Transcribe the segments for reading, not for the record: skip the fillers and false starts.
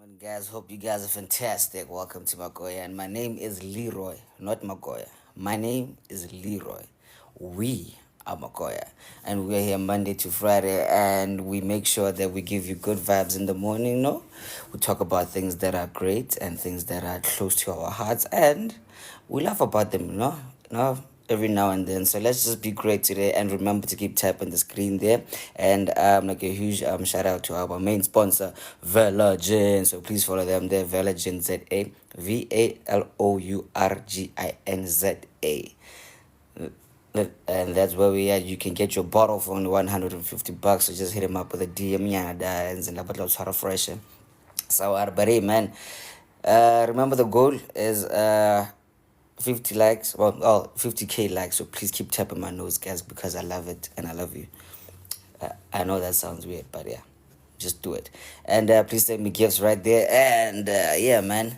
gentlemen, guys, hope you guys are fantastic. Welcome to Makoya, and my name is Leroy, not Makoya. My name is Leroy. We are Makoya, and we're here Monday to Friday, and we make sure that we give you good vibes in the morning. No, we talk about things that are great and things that are close to our hearts, and we laugh about them. Every now and then. So let's just be great today and remember to keep tapping the screen there. And like a huge shout out to our main sponsor, Velogin. So please follow them there, Velogin VALOURGINZA. And that's where we at. You can get your bottle for only $150. So just hit him up with a DM and fresh. So but hey man, remember the goal is 50 likes, 50k likes. So please keep tapping my nose, guys, because I love it and I love you. I know that sounds weird, but yeah, just do it. And please send me gifts right there. And yeah, man,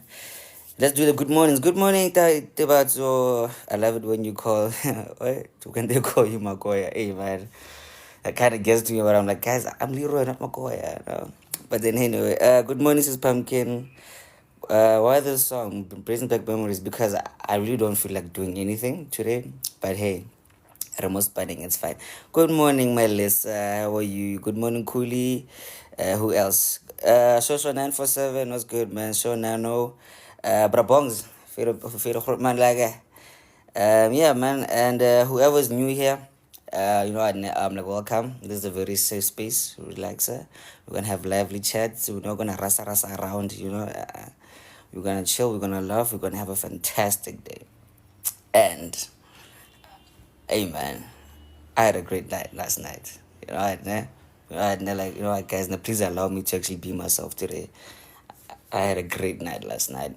let's do the good mornings. Good morning, Tibat. So I love it when you call. When they call you Makoya. Hey, man, that kind of gets to me, but I'm like, guys, I'm Leroy, not Makoya. No? But then anyway, good morning, Sis Pumpkin. Why this song brings back memories? Because I really don't feel like doing anything today. But hey, remote spinning, it's fine. Good morning, Melissa. How are you? Good morning, Cooley. Who else? Shosho 947. What's good, man? Show Nano. Brabongs. Feel man like yeah, man. And whoever's new here, I'm like, welcome. This is a very safe space. Relaxer. We're gonna have lively chats. We're not gonna rasa around. We're gonna chill. We're gonna laugh. We're gonna have a fantastic day. And hey, man, I had a great night last night. Guys, now please allow me to actually be myself today. I had a great night last night.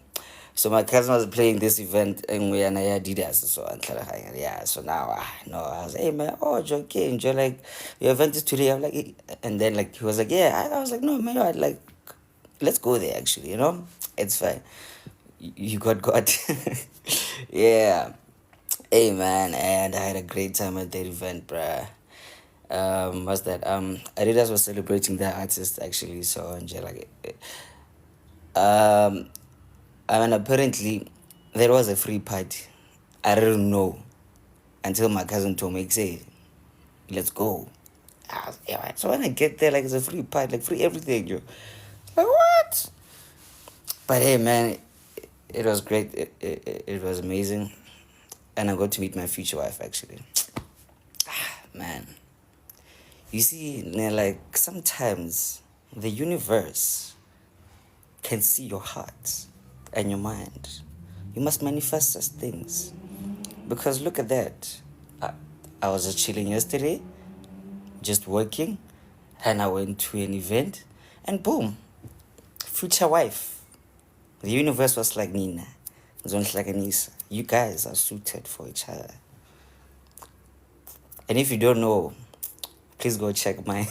So my cousin was playing this event and we and I did that. So yeah, so now I was, hey man, oh Joe King, Joe, like your event is today. I'm like, and then like he was like, yeah. I was like, no man, I'd like, let's go there actually. It's fine. You got. Yeah. Hey man, and I had a great time at that event, bruh. What's that? Adidas was celebrating their artist actually, so and like, um, apparently there was a free party. I didn't know until my cousin told me, say, let's go. Yeah, so when I get there, like it's a free party, like free everything, yo. Like what? But hey, man, it was great. It was amazing, and I got to meet my future wife actually. Man, you see, like sometimes the universe can see your heart and your mind. You must manifest such things. Because look at that. I was just chilling yesterday, just working, and I went to an event, and boom, future wife. The universe was like, Nina, you guys are suited for each other. And if you don't know, please go check my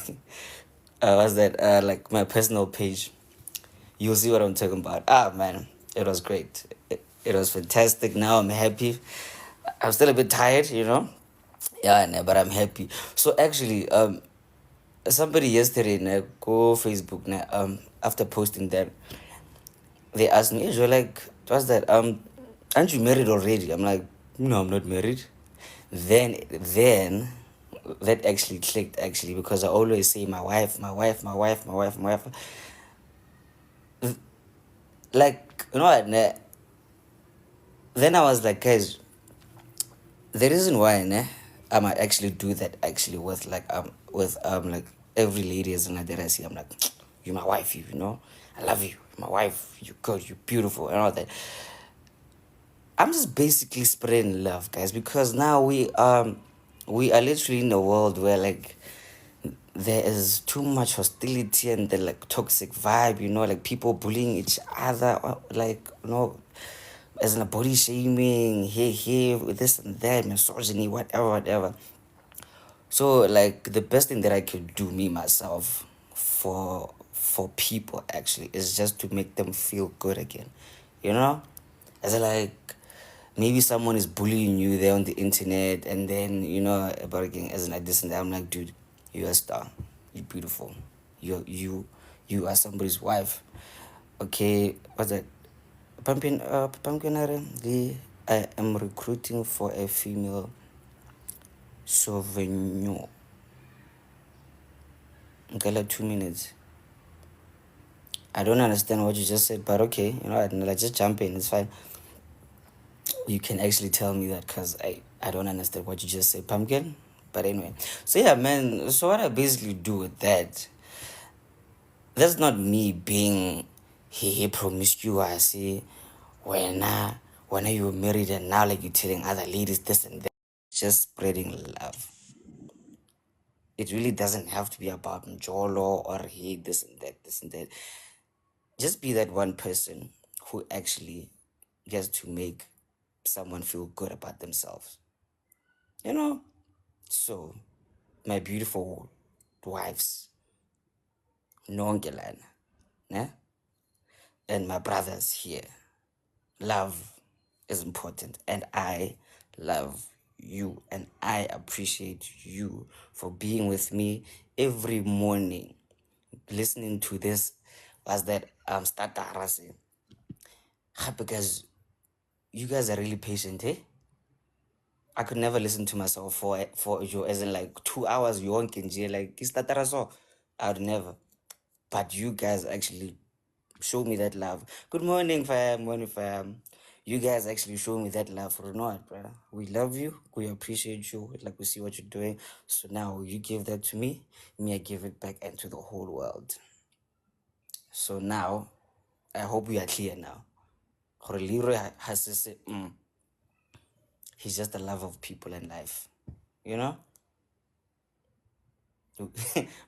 like my personal page. You'll see what I'm talking about. Man, it was great. It was fantastic. Now I'm happy. I'm still a bit tired, yeah, but I'm happy. So actually, somebody yesterday go Facebook after posting that, they asked me, you're like, what's that, aren't you married already? I'm like, no, I'm not married. Then that actually clicked actually, because I always say my wife, my wife, my wife, my wife, my wife. Like, what? Then I was like, guys, the reason why I might actually do that actually with like every lady as that I see, I'm like, you're my wife, I love you, you're my wife, you're good, you're beautiful, and all that. I'm just basically spreading love, guys, because now we are literally in a world where like there is too much hostility and the like toxic vibe, like people bullying each other, like as in a body shaming, here, this and that, misogyny, whatever. So like the best thing that I could do, me myself, for people actually, is just to make them feel good again, as in, like maybe someone is bullying you there on the internet, and then about again as in like this and that. I'm like, dude, you're a star, you're beautiful, you are somebody's wife. Okay, what's that? Pumpkinary, I am recruiting for a female souvenir. Okay, 2 minutes. I don't understand what you just said, but okay, like just jump in. It's fine. You can actually tell me that because I don't understand what you just said, pumpkin. But anyway, so yeah, man. So what I basically do with that, that's not me being he promiscuous. When when you married and now like you're telling other ladies this and that, just spreading love. It really doesn't have to be about Njolo or hey this and that, this and that. Just be that one person who actually gets to make someone feel good about themselves. You know? So, my beautiful wives, Nongelana, né? And my brothers here, love is important. And I love you. And I appreciate you for being with me every morning, listening to this. Was that start harassing? Because you guys are really patient, eh? I could never listen to myself for you as in like 2 hours yonke nje like istatara so. I would never. But you guys actually show me that love. Good morning, fam. Morning, fam. You guys actually show me that love for not, brother. We love you. We appreciate you. Like we see what you're doing. So now you give that to me. Me, I give it back and to the whole world. So now, I hope we are clear now. Leeroy has to say, he's just the love of people and life. You know?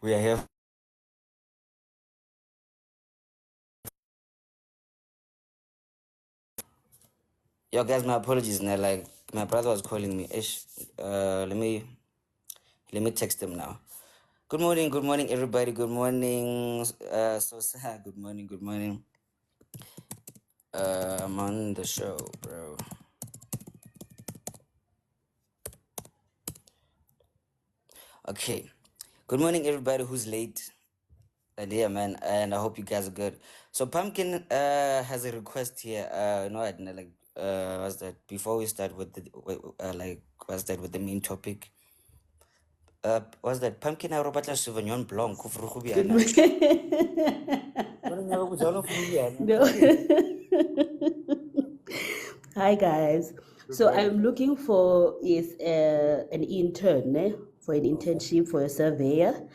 We are here. Yo, guys, my apologies. Now, like my brother was calling me. Ish, let me text him now. Good morning, everybody. Good morning, Sosa. Good morning, good morning. I'm on the show, bro. Okay. Good morning, everybody who's late. And yeah, man, and I hope you guys are good. So Pumpkin has a request here. No, I didn't like what's that? Before we start with the like what's that with the main topic? What's that? Pumpkin I robot la souvenir blanc Good kufrukubiana. morning. No. Hi guys. So I'm looking for an intern for an internship for a surveyor.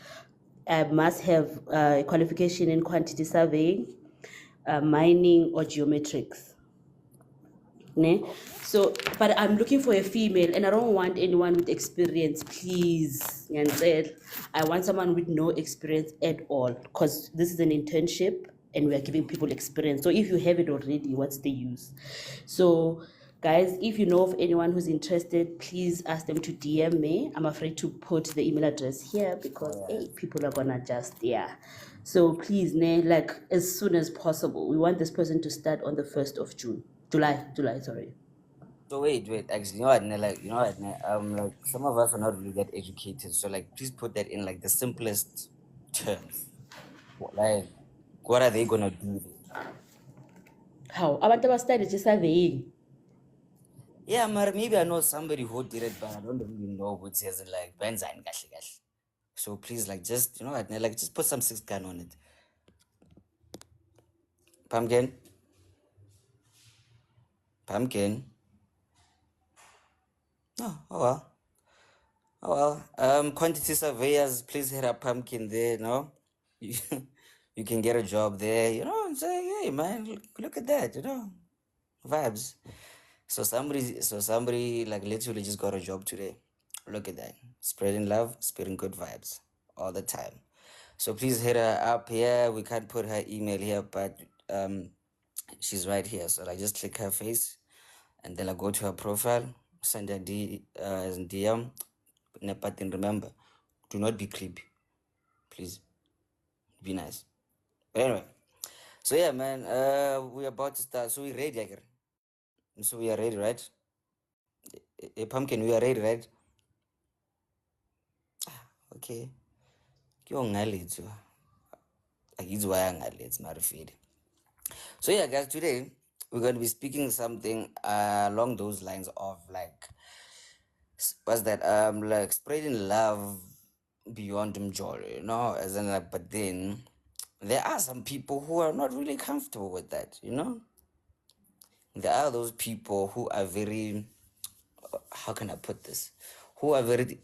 I must have a qualification in quantity surveying, mining, or geometrics. Ne? So, but I'm looking for a female, and I don't want anyone with experience, please. And said, I want someone with no experience at all, because this is an internship, and we are giving people experience. So, if you have it already, what's the use? So, guys, if you know of anyone who's interested, please ask them to DM me. I'm afraid to put the email address here because people are gonna just So please, like as soon as possible. We want this person to start on the 1st of June. July, sorry. So wait, actually, you know what, like, like some of us are not really that educated. So like, please put that in like the simplest terms. Like, what are they gonna do? How? Abantu abastyle surveying. Yeah, maybe I know somebody who did it, but I don't really know who says it like Benza and Gashi Gashi. So please, like, just like, just put some 6 gun on it. Pumpkin, pumpkin. Oh well. Oh well. Quantity surveyors, please hit up pumpkin there. No, you, you can get a job there. And say, hey man, look at that. Vibes. So somebody like literally just got a job today. Look at that. Spreading love, spreading good vibes all the time. So please hit her up here. We can't put her email here, but she's right here. So like just click her face and then I go to her profile, send her DM. But then remember, do not be creepy. Please. Be nice. But anyway. So yeah, man, we're about to start. So we're ready, Agar. So we are ready, right? Pumpkin, we are ready, right? Okay. Kyo ngalithu. Akizwayanga let's marifidi. So yeah, guys, today we're going to be speaking something along those lines of like, what's that? Like spreading love beyond joy, as in like, but then there are some people who are not really comfortable with that. There are those people who are very, how can I put this? Who are very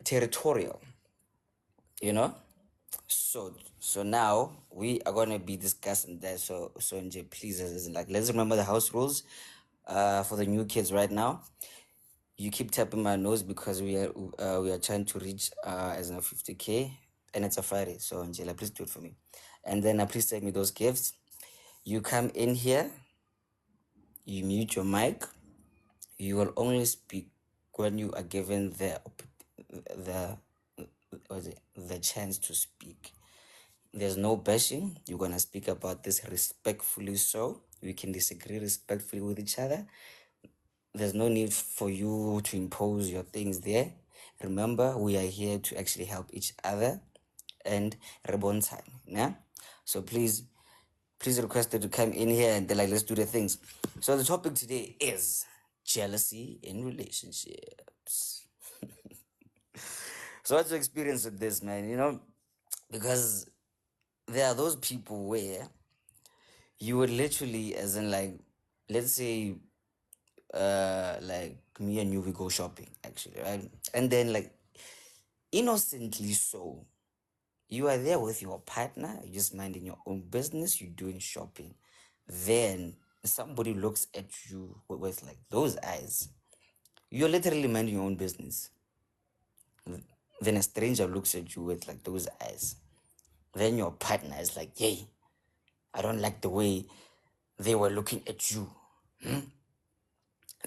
territorial, you know? So now we are gonna be discussing that. So NJ, please, as in like, let's remember the house rules for the new kids right now. You keep tapping my nose because we are trying to reach as in a 50K, and it's a Friday. So Angela, please do it for me, and then please take me those gifts. You come in here, you mute your mic. You will only speak when you are given the the chance to speak. There's no bashing. You're gonna speak about this respectfully, so we can disagree respectfully with each other. There's no need for you to impose your things there. Remember, we are here to actually help each other and rebonsan. Yeah. So please request you to come in here and then, like, let's do the things. So the topic today is jealousy in relationships. So what's your experience with this, man? Because there are those people where you would literally, as in like, let's say like me and you, we go shopping actually, right? And then, like, innocently so, you are there with your partner, you're just minding your own business, you're doing shopping. Then somebody looks at you with like those eyes. You're literally minding your own business. Then a stranger looks at you with like those eyes. Then your partner is like, hey, I don't like the way they were looking at you.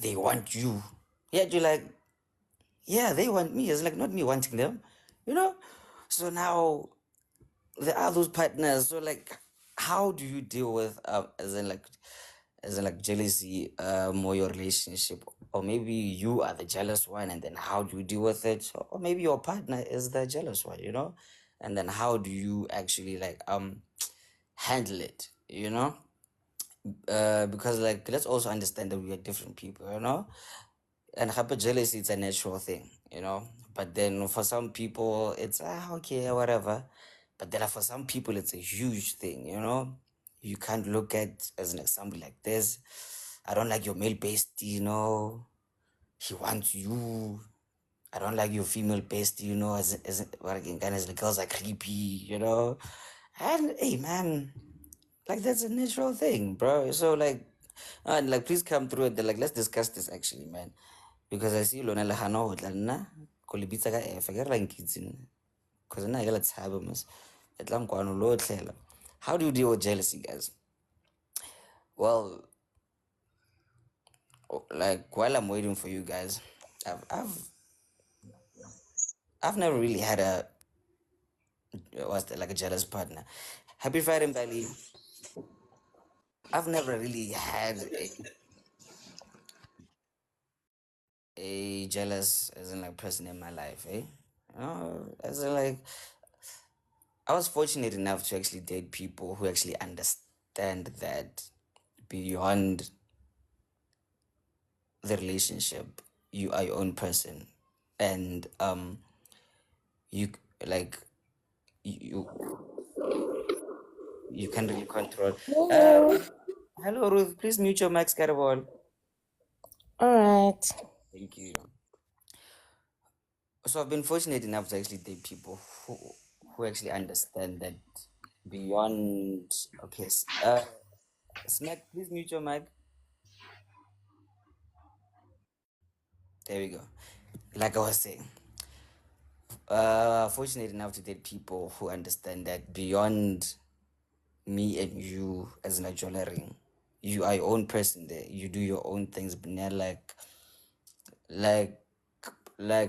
They want you. Yet you're like, yeah, they want me. It's like not me wanting them, you know? So now there are those partners. So like, how do you deal with as in like jealousy or your relationship? Or maybe you are the jealous one, and then how do you deal with it? Or maybe your partner is the jealous one. And then how do you actually like handle it? Because like, let's also understand that we are different people. And hyper jealousy, it's a natural thing. But then for some people it's okay, whatever. But then for some people it's a huge thing. You can't look at as an example like this. I don't like your male bestie. He wants you. I don't like your female bestie. As the girls are creepy. And hey, man, like, that's a natural thing, bro. So like, and like, please come through and like, let's discuss this actually, man. Because I see lona le hana ho tla nna ko le bitsa ka efe ke re la nkitseng. Cause nna ke la tshaba mos. E tla nkwano lotlhe. How do you deal with jealousy, guys? Well, like, while I'm waiting for you guys, I've I've I've never really had like a jealous partner. Happy Friday, Valley. I've never really had a jealous as in like person in my life, eh? As in like, I was fortunate enough to actually date people who actually understand that beyond the relationship, you are your own person, and you like you you can really control. Hello. Um, Hello, Ruth. Please mute your mic, Scaraball. All right. Thank you. So I've been fortunate enough to actually date people who actually understand that beyond. Okay, Smack, please mute your mic. There we go. Like I was saying, fortunate enough to date people who understand that beyond me and you as a journering, you are your own person there. You do your own things, but not like,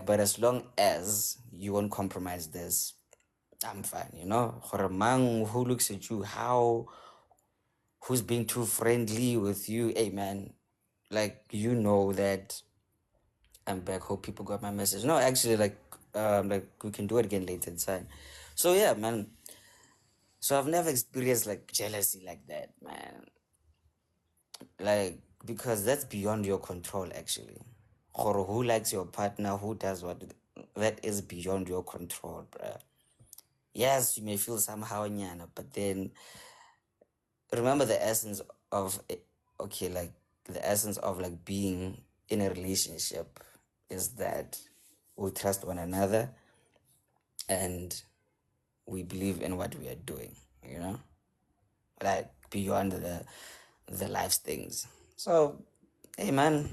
but as long as you won't compromise this, I'm fine. For a man who looks at you, who's being too friendly with you, hey man, like, that I'm back. Hope people got my message. No, actually, like we can do it again later. It's fine. So yeah, man. So I've never experienced like jealousy like that, man. Like, because that's beyond your control actually. Or who likes your partner, who does what, that is beyond your control, bruh. Yes, you may feel somehow nyana, but then remember the essence of it. Okay, like the essence of like being in a relationship is that we trust one another and we believe in what we are doing, you know, like beyond the life things. So hey man,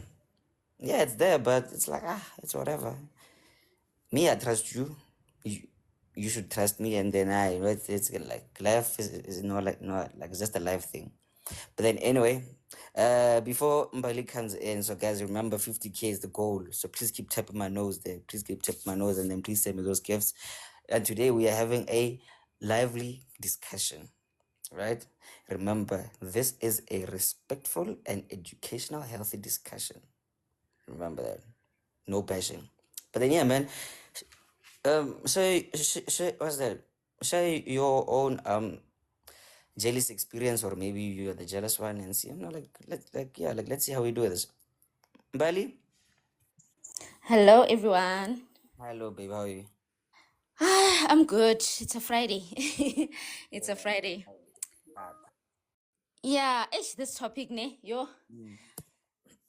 yeah, it's there, but it's like, it's whatever. Me, I trust you. You should trust me, and then it's like life is not like just a life thing. But then anyway, before Mbali comes in, so guys, remember 50K is the goal. So please keep tapping my nose there. Please keep tapping my nose, and then please send me those gifts. And today we are having a lively discussion, right? Remember, this is a respectful and educational, healthy discussion. Remember that. No bashing. But then yeah, man. What's that? Share your own jealous experience, or maybe you're the jealous one, and see, let's see how we do this. Bali, Hello, everyone. hello, babe, how are you? I'm good. It's a Friday. It's a Friday. Yeah, this topic, ne? Yo.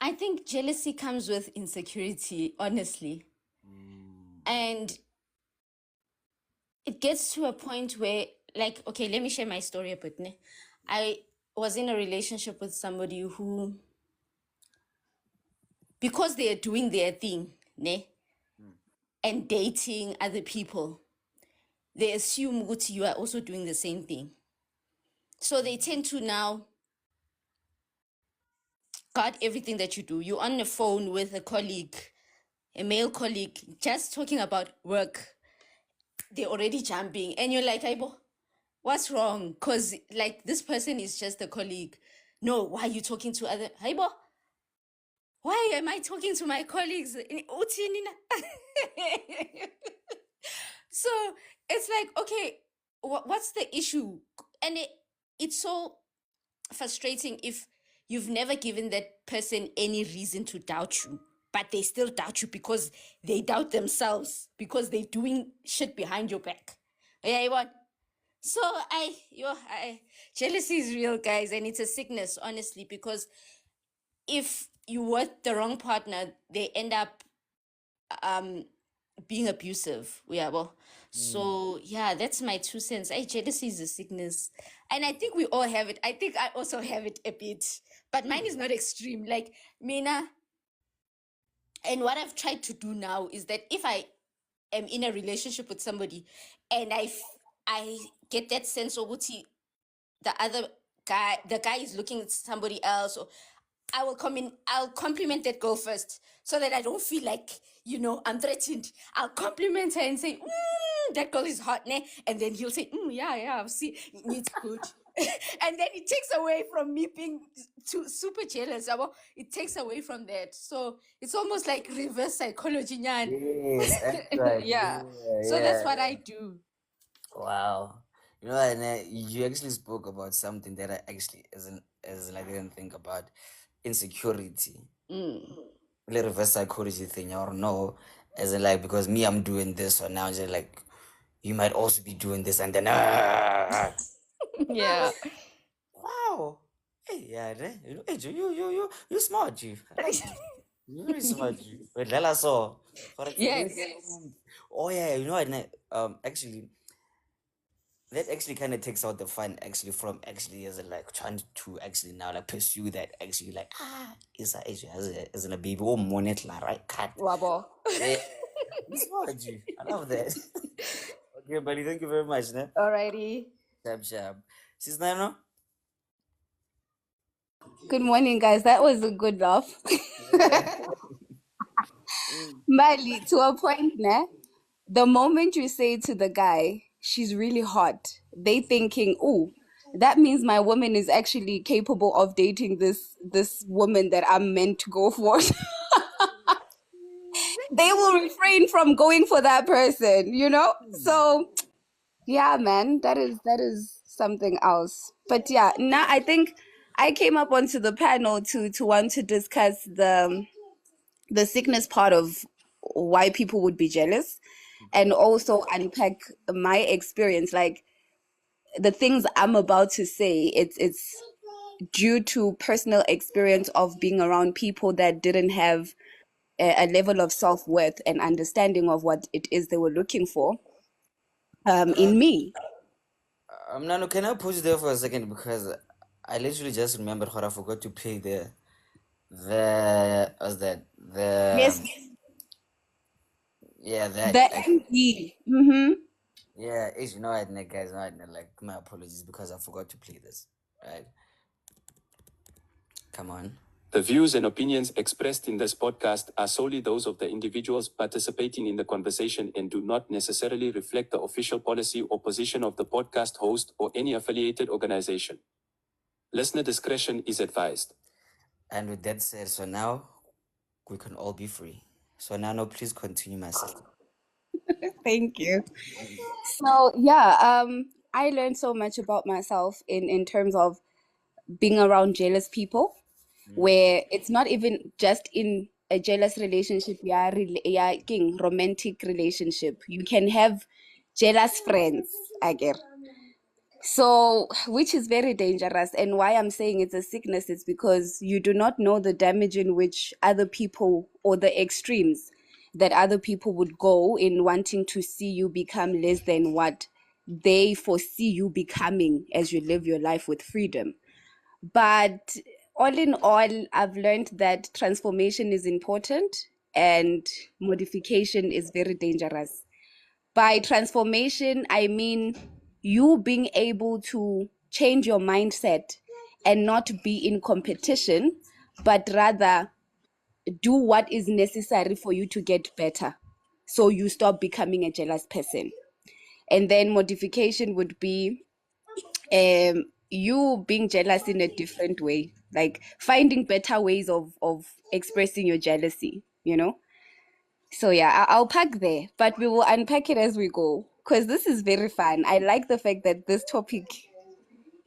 I think jealousy comes with insecurity, honestly. And it gets to a point where, like, okay, let me share my story a bit, ne? I was in a relationship with somebody who, because they are doing their thing, ne? And dating other people, they assume that you are also doing the same thing. So they tend to now guard everything that you do. You're on the phone with a colleague, a male colleague, just talking about work. They're already jumping. And you're like, Aibo, what's wrong? Because like this person is just a colleague. No, why are you talking to other? Aibo, why am I talking to my colleagues? So it's like, okay, what's the issue? And it's so frustrating if you've never given that person any reason to doubt you, but they still doubt you because they doubt themselves because they're doing shit behind your back. Yeah, you want. So jealousy is real, guys, and it's a sickness, honestly, because if you with the wrong partner, they end up being abusive. Yeah, well, so yeah, that's my 2 cents. Jealousy is a sickness, and I think we all have it. I think I also have it a bit, but mine is not extreme. Like Mina, and what I've tried to do now is that if I am in a relationship with somebody, and I get that sense of what the other guy, the guy is looking at somebody else, or I will come in, I'll compliment that girl first so that I don't feel like, I'm threatened. I'll compliment her and say, that girl is hot, ne? And then he'll say, yeah, see, it's good. And then it takes away from me being super jealous. It takes away from that. So it's almost like reverse psychology. Nyan. Yes, that's right. Yeah. So that's Yeah. what I do. Wow. You know, and you actually spoke about something that I actually isn't as like I didn't think about, insecurity. The reverse psychology thing, or no, as in like, because me, I'm doing this, so now just like you might also be doing this, and then Yeah. wow. Hey, yeah, hey, you smart, you. I like you. You're very smart, you. Wait, Lala saw. Yes. Oh yeah, you know, and actually, that actually kind of takes out the fun actually from actually as in like trying to actually now like pursue that actually like is that as in a baby or monet la right cat. Wabo. Yeah, you smart, you. I love that. Okay, buddy, thank you very much, ne? Alrighty. Sharp. Sis Nano? Good morning, guys. That was a good laugh. Mali, to a point, ne? The moment you say to the guy, she's really hot, they thinking, oh, that means my woman is actually capable of dating this woman that I'm meant to go for. They will refrain from going for that person, you know? So yeah, man, that is something else. But yeah, now I think I came up onto the panel to want to discuss the sickness part of why people would be jealous, and also unpack my experience. Like the things I'm about to say, it's due to personal experience of being around people that didn't have a level of self-worth and understanding of what it is they were looking for in me. Nano, can I pause you there for a second because I literally just remembered what I forgot to play the was that Yes, that the like MD. Mm-hmm. yeah, it's you know what, guys, no, like my apologies because I forgot to play this. Right, come on. The views and opinions expressed in this podcast are solely those of the individuals participating in the conversation and do not necessarily reflect the official policy or position of the podcast host or any affiliated organization. Listener discretion is advised. And with that said, so now we can all be free. So Nano, please continue, my sister. Thank you. So yeah, I learned so much about myself in terms of being around jealous people, where it's not even just in a jealous relationship, yeah, yeah, king romantic relationship. You can have jealous friends, I get. So, which is very dangerous. And why I'm saying it's a sickness is because you do not know the damage in which other people, or the extremes that other people would go in wanting to see you become less than what they foresee you becoming as you live your life with freedom. But all in all, I've learned that transformation is important and modification is very dangerous. By transformation, I mean you being able to change your mindset and not be in competition, but rather do what is necessary for you to get better. So you stop becoming a jealous person. And then modification would be you being jealous in a different way, like finding better ways of expressing your jealousy, you know? So yeah, I'll pack there, but we will unpack it as we go because this is very fun. I like the fact that this topic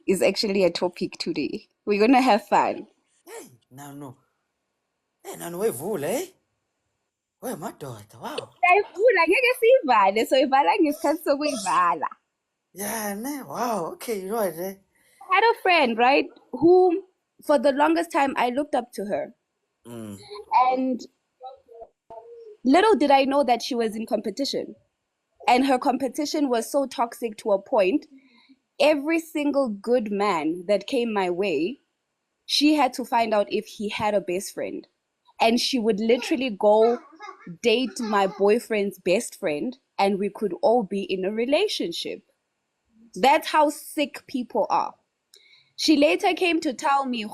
is actually a topic today. We're gonna have fun. Hey, Nano. Hey, Nano, wevule, eh? Where my daughter? Wow. Sayivula ngeke siyivale, so ivala ngesikhathi sokuyivala. Yeah, ne. Wow. Okay, you know what, eh? I had a friend, right, who for the longest time I looked up to her. And little did I know that she was in competition. And her competition was so toxic to a point. Every single good man that came my way, she had to find out if he had a best friend. And she would literally go date my boyfriend's best friend, and we could all be in a relationship. That's how sick people are. She later came to tell me,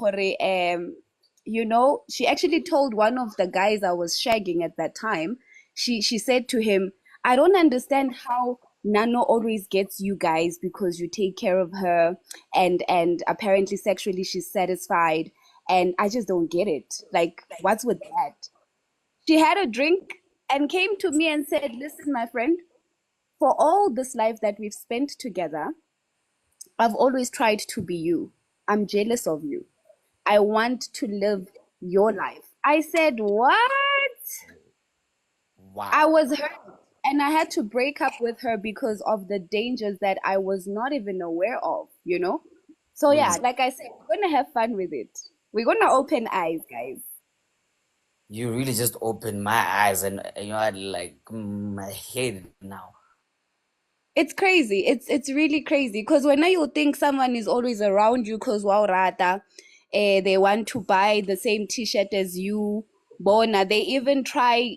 she actually told one of the guys I was shagging at that time, she said to him, I don't understand how Nano always gets you guys because you take care of her and apparently sexually she's satisfied. And I just don't get it. Like, what's with that? She had a drink and came to me and said, listen, my friend, for all this life that we've spent together, I've always tried to be you. I'm jealous of you. I want to live your life. I said, what? Wow. I was hurt. And I had to break up with her because of the dangers that I was not even aware of, you know? So, yeah, like I said, we're going to have fun with it. We're going to open eyes, guys. You really just opened my eyes and you know, I like my head now. It's crazy. It's really crazy because when you think someone is always around you because wow rata, they want to buy the same T-shirt as you, bona. They even try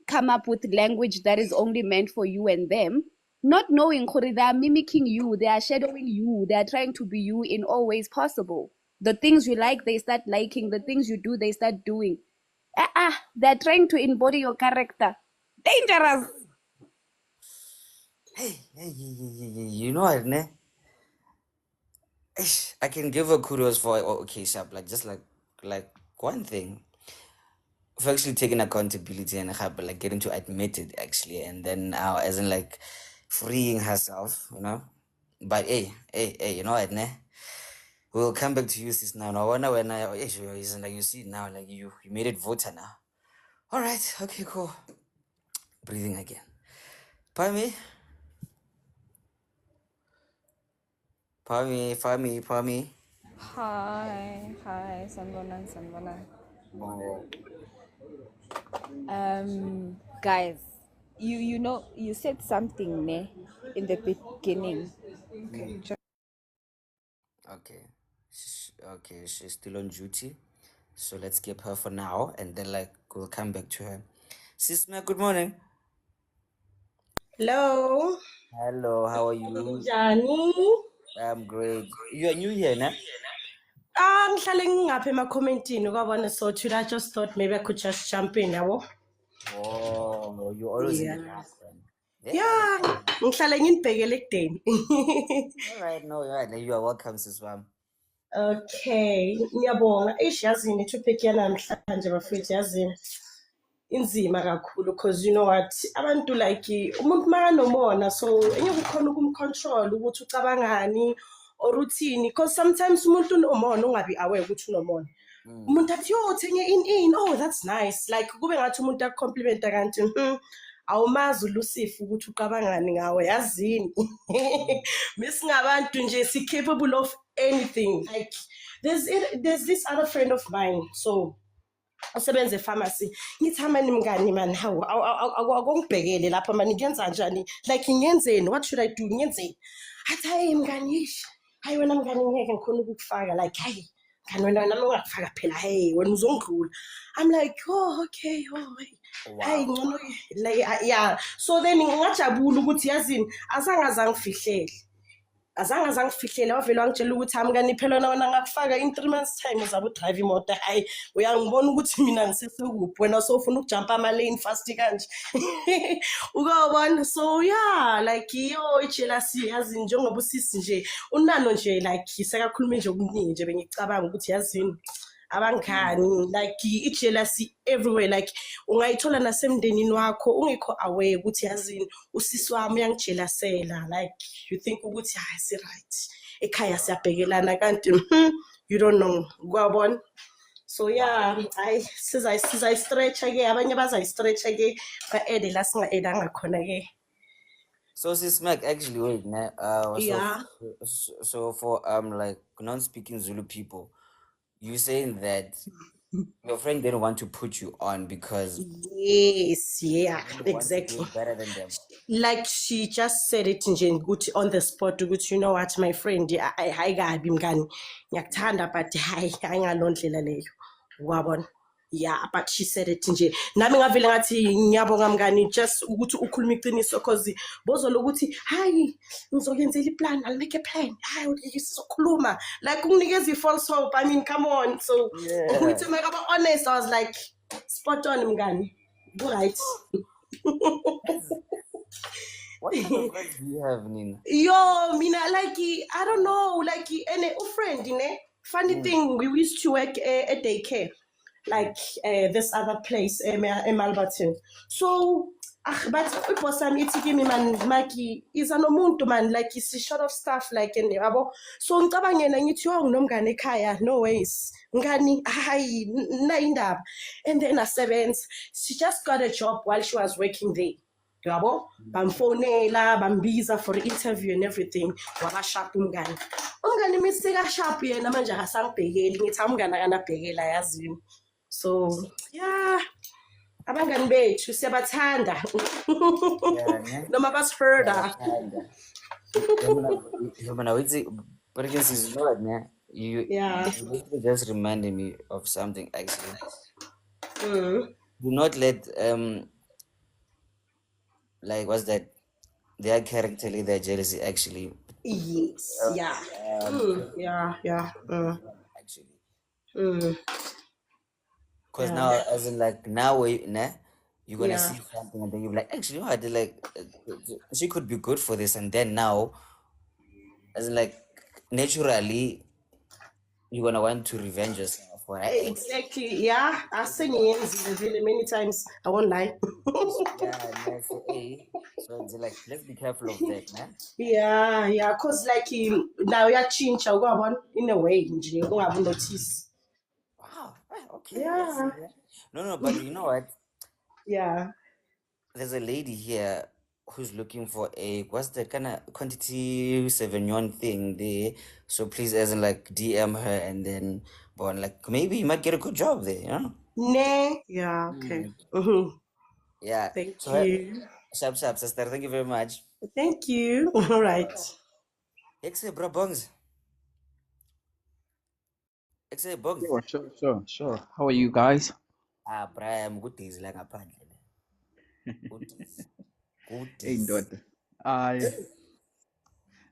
come up with language that is only meant for you and them, not knowing they are mimicking you, they are shadowing you, they are trying to be you in all ways possible. The things you like, they start liking. The things you do, they start doing. They're trying to embody your character. Dangerous. Hey, you know what, ne? I can give her kudos for okay, sharp, like just like one thing. For actually taking accountability and like getting to admit it actually, and then as in like freeing herself, you know. But hey, you know what, ne? We'll come back to you, sis. Now, when I, like you see now, like you made it voter now. All right, okay, cool. Breathing again. Pami, Pami. Hi, Sanbonan. Oh, Guys, you know you said something ne in the beginning. mm, Okay, okay. Okay, she's still on duty. So let's keep her for now and then like we'll come back to her. Sis Ma, good morning. Hello. Hello, how are you? Njani? I'm great. You are new here, nah? Ngihlale ngingapha ema-commentini kwabona, so today I just thought maybe I could just jump in, yabo? Oh, you're always in the Yeah. dark then. Yeah, Yeah, ngihlale nginibhekele ekudeni. all right, no, you're right. You are welcome, sis Mom. Okay, ngiyabonga. Eish, yazini i-topic yanamhlanje bafethu, yazini inzima kakhulu, because you know what, abantu like umuntu makanomona, so engeke ukhona ukumcontrol ukuthi ucabangani or uthini, because sometimes umuntu unomona ungabi aware ukuthi unomona. Umuntu athi yo thenge in, oh that's nice, like kube ngathi umuntu akucomplimenta kanti awumazi uLucifer ukuthi uqabangani ngawe, yazini. Misingabantu nje si-capable of anything, like there's this other friend of mine, so usebenza epharmacy. Ngithi mani mngani mani, hawu akungibhekele lapha mani, ngiyenza njani, like ngiyenzeni, what should I do, ngiyenzeni? Athi hayi mngani, yish, hayi wena mngani ngeke ngikhona ukukufaka, like hayi mngani wena nami ungakufaka phela, hey wena uzongidlula. I'm like, oh okay, oh hayi Wow. ngcono like yeah. So then ngingajabula ukuthi yazini azange zangifihlele, wavele wangitshela ukuthi mngani phela wena ngakufaka in 3 months time uzabe udrive imoto. Hayi uyangibona ukuthi mina ngisesekuphi, wena sofuna ukujumpa ama-lane fast kanje. Ukubona, so yeah, like yo ijealousy yazini njengoba usisi nje unalo nje, like sekakhuluma nje okuningi nje, bengicabanga ukuthi yazini abangani, like ijealousy everywhere, like ungayithola nasemndenini wakho ungekho aware ukuthi yazini usisi wami uyangijelasela, like you think ukuthi hayi si-right ekhaya siyabhekelana kanti you don't know, kwabona. So yeah, hayi sizayistretcha-ke, abanye bazayistretcha-ke ba-ede la singa-edanga khona-ke. So sis Mac, actually wait, nah. Yeah. So for like non-speaking Zulu people, you saying that your friend didn't want to put you on because Yes, yeah, you want to do exactly. it better than them. Like she just said it nje ukuthi on the spot ukuthi you know what my friend, hayi kabi mngani, ngiyakuthanda but hayi ngalondlela leyo, wabona. Yeah, but she said it nje, nami ngavele ngathi ngiyabonga mngani just ukuthi ukhuluma iqiniso, cause bozolo ukuthi hayi ngizokenzela iplan, I'll make a plan, hayi sizokhuluma, like unginikeza i-false hope. I mean come on. So Yeah. to make honest, I was like spot on mngani, right. What kind of friends do you have, Nina? Yo, mina like I don't know, like any friend, funny thing, we used to work at daycare, like this other place, Malberton. So, but uboss wami ithi kimi man, Maki is anomuntu man, like is short of stuff, like yabo. So ngicabanga yena ngithi yo nginomngane ekhaya, no ways. Ngani hayi na indaba. And then asebenza. She just got a job while she was working there. Yabo, bamfonela, bambiza for the interview and everything, wabashapha umngani misika sharp yena manje akasangibhekeli, ngithi umngani akanabhekela yazini. So yeah, abangani bethu siyabathanda. Yeah, ne? Noma basihurda. Yomana, but again, sis, you know what, man? Yeah. You literally just reminded me of something actually. Mm. Do not let like what's that? Their character, their jealousy actually. Yes, yeah. Yeah. Actually, Mm. because Yeah. now, as in like now, nah, you're gonna Yeah. see something and then you're like, actually, you know, I did like she could be good for this, and then now, as in like naturally, you're gonna want to revenge yourself for her ex. Exactly, yeah. I've seen it many times. I won't lie. Yeah, and I say, hey, so it's like, let's be careful of that, man. Yeah, cause like now you're change go on in a way, you go have notice. Wow. Okay, let's see Yeah, that. No, but you know what? yeah. There's a lady here who's looking for a what's that kind of quantity Sauvignon thing there. So please, as in like DM her and then, but like maybe you might get a good job there, you know? Nah. Yeah, okay. Mm, Mm-hmm. yeah. Thank So, you. sharp, sister. Thank you very much. Thank you. All right. Exe, bro, bongs. Exe, bongs. Sure. How are you guys? Ah, Brian, good days like a paddle. Good days. Good Hey, days. Ndod. I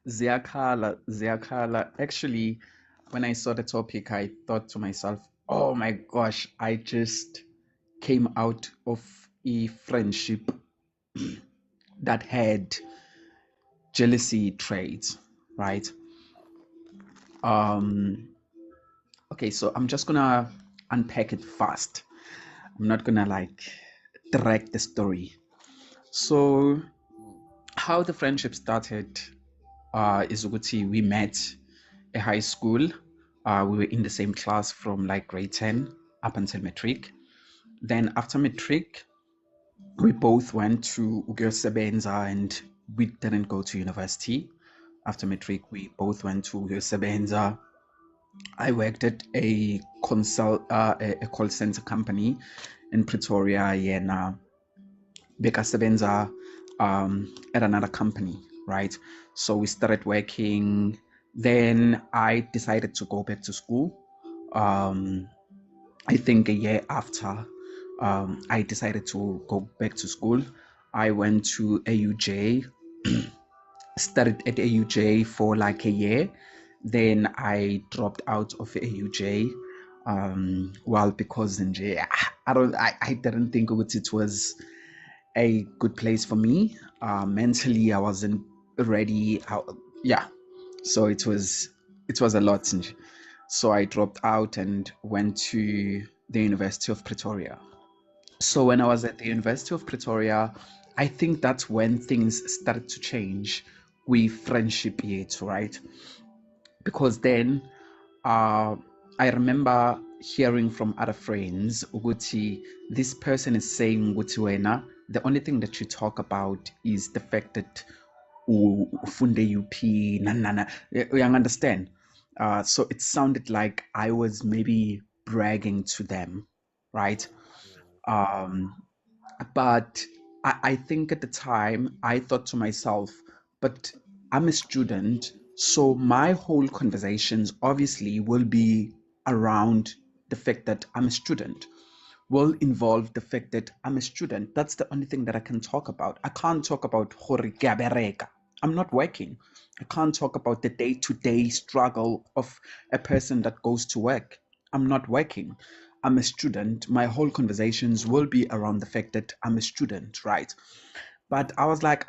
Ziakala. Actually, when I saw the topic, I thought to myself, oh my gosh, I just came out of a friendship that had jealousy traits, right? Um, okay, so I'm just gonna unpack it fast. I'm not gonna like direct the story. So how the friendship started is ukuthi we met at high school. We were in the same class from like grade 10 up until matric. Then after matric, we both went to Sebenza and we didn't go to university. After matric, we both went to Sebenza. I worked at a call center company in Pretoria, and bekasebenza at another company, right? So we started working. Then I decided to go back to school. Um, I think a year after I decided to go back to school, I went to AUJ, studied at AUJ for like a year. Then I dropped out of AUJ. Well, because in J, I didn't think it was a good place for me. Mentally, I wasn't ready. Yeah, so it was a lot. So I dropped out and went to the University of Pretoria. So when I was at the University of Pretoria, I think that's when things started to change with friendship yet, right? Because then I remember hearing from other friends ukuthi this person is saying ukuthi wena the only thing that you talk about is the fact that ufunde UP na. You understand? So it sounded like I was maybe bragging to them, right? um but I think at the time I thought to myself, but I'm a student, so my whole conversations obviously will be around the fact that I'm a student, will involve the fact that I'm a student. That's the only thing that I can talk about. I can't talk about gore ke a bereka. I'm not working. I can't talk about the day-to-day struggle of a person that goes to work. I'm not working. I'm a student. My whole conversations will be around the fact that I'm a student, right? But I was like,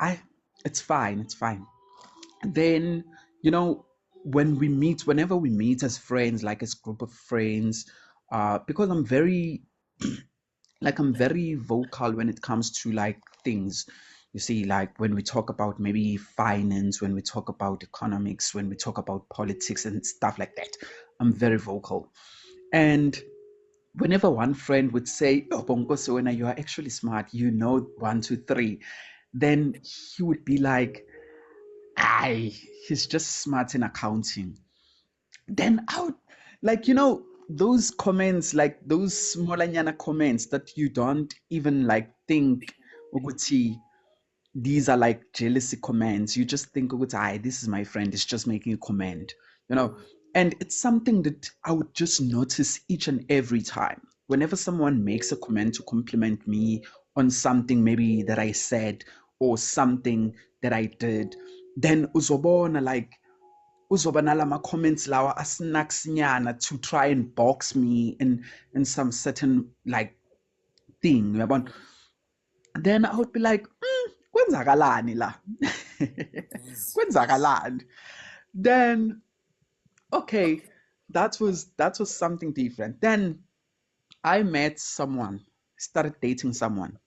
it's fine. Then, whenever we meet as friends, like as group of friends, because I'm very vocal when it comes to like things. You see, like when we talk about maybe finance, when we talk about economics, when we talk about politics and stuff like that, I'm very vocal. And whenever one friend would say, "Oh, Bongo Sowena, you are actually smart, you know, one, two, three," then he would be like, "Aye, he's just smart in accounting." Then I would, like, those comments, like those smolanyana comments that you don't even like think ukuthi these are like jealousy comments. You just think ukuthi, this is my friend, it's just making a comment, you know. And it's something that I would just notice each and every time. Whenever someone makes a comment to compliment me on something maybe that I said or something that I did, then uzobona like uzoba nalama comments lawa asinaksinyana to try and box me in some certain like thing, uyabona. Then I would be like, kwenzakalani la? Please. Kwenzakalani? Then okay, that was something different. Then I met someone, started dating someone,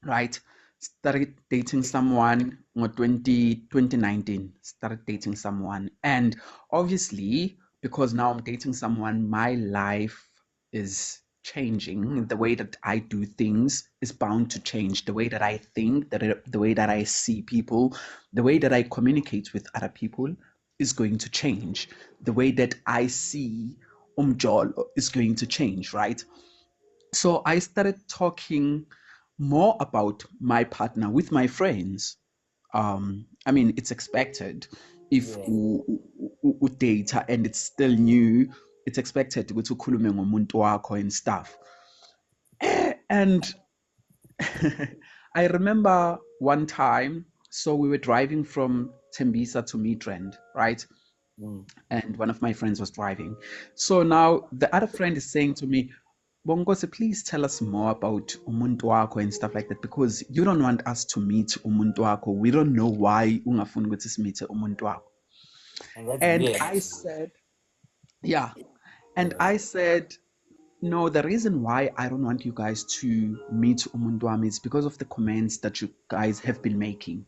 right? Started dating someone in 2019, started dating someone. And obviously, because now I'm dating someone, my life is changing. The way that I do things is bound to change. The way that I think, the way that I see people, the way that I communicate with other people is going to change. The way that I see umjolo is going to change, right? So I started talking more about my partner with my friends. I mean, it's expected if Yeah. data and it's still new, it's expected to go to ukhulume ngomuntu wakho and stuff. And I remember one time, so we were driving from Tembisa to Midrand, right? And one of my friends was driving. So now the other friend is saying to me, Bongose, please tell us more about umuntu wakho and stuff like that, because you don't want us to meet umuntu wakho. We don't know why ungafuni ukuthi simeet umuntu wakho. And that's And weird, I actually. said, yeah. And Yeah. I said, no, the reason why I don't want you guys to meet umuntu wami is because of the comments that you guys have been making,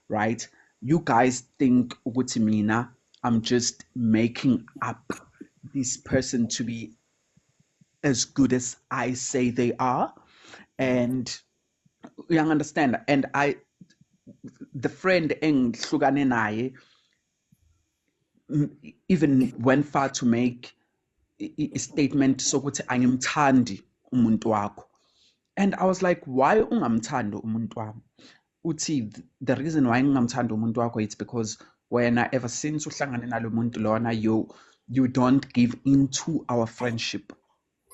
right? You guys think ukuthi mina, I'm just making up this person to be as good as I say they are. And you understand. And the friend engihlukane naye even went far to make a statement sokuthi angimthandi umuntu wakho. And I was like, why ungamthandi umuntu wami? Uthi the reason why ngingamthandi umuntu wakho, it's because wena ever since uhlangane nalo muntu lona, you don't give into our friendship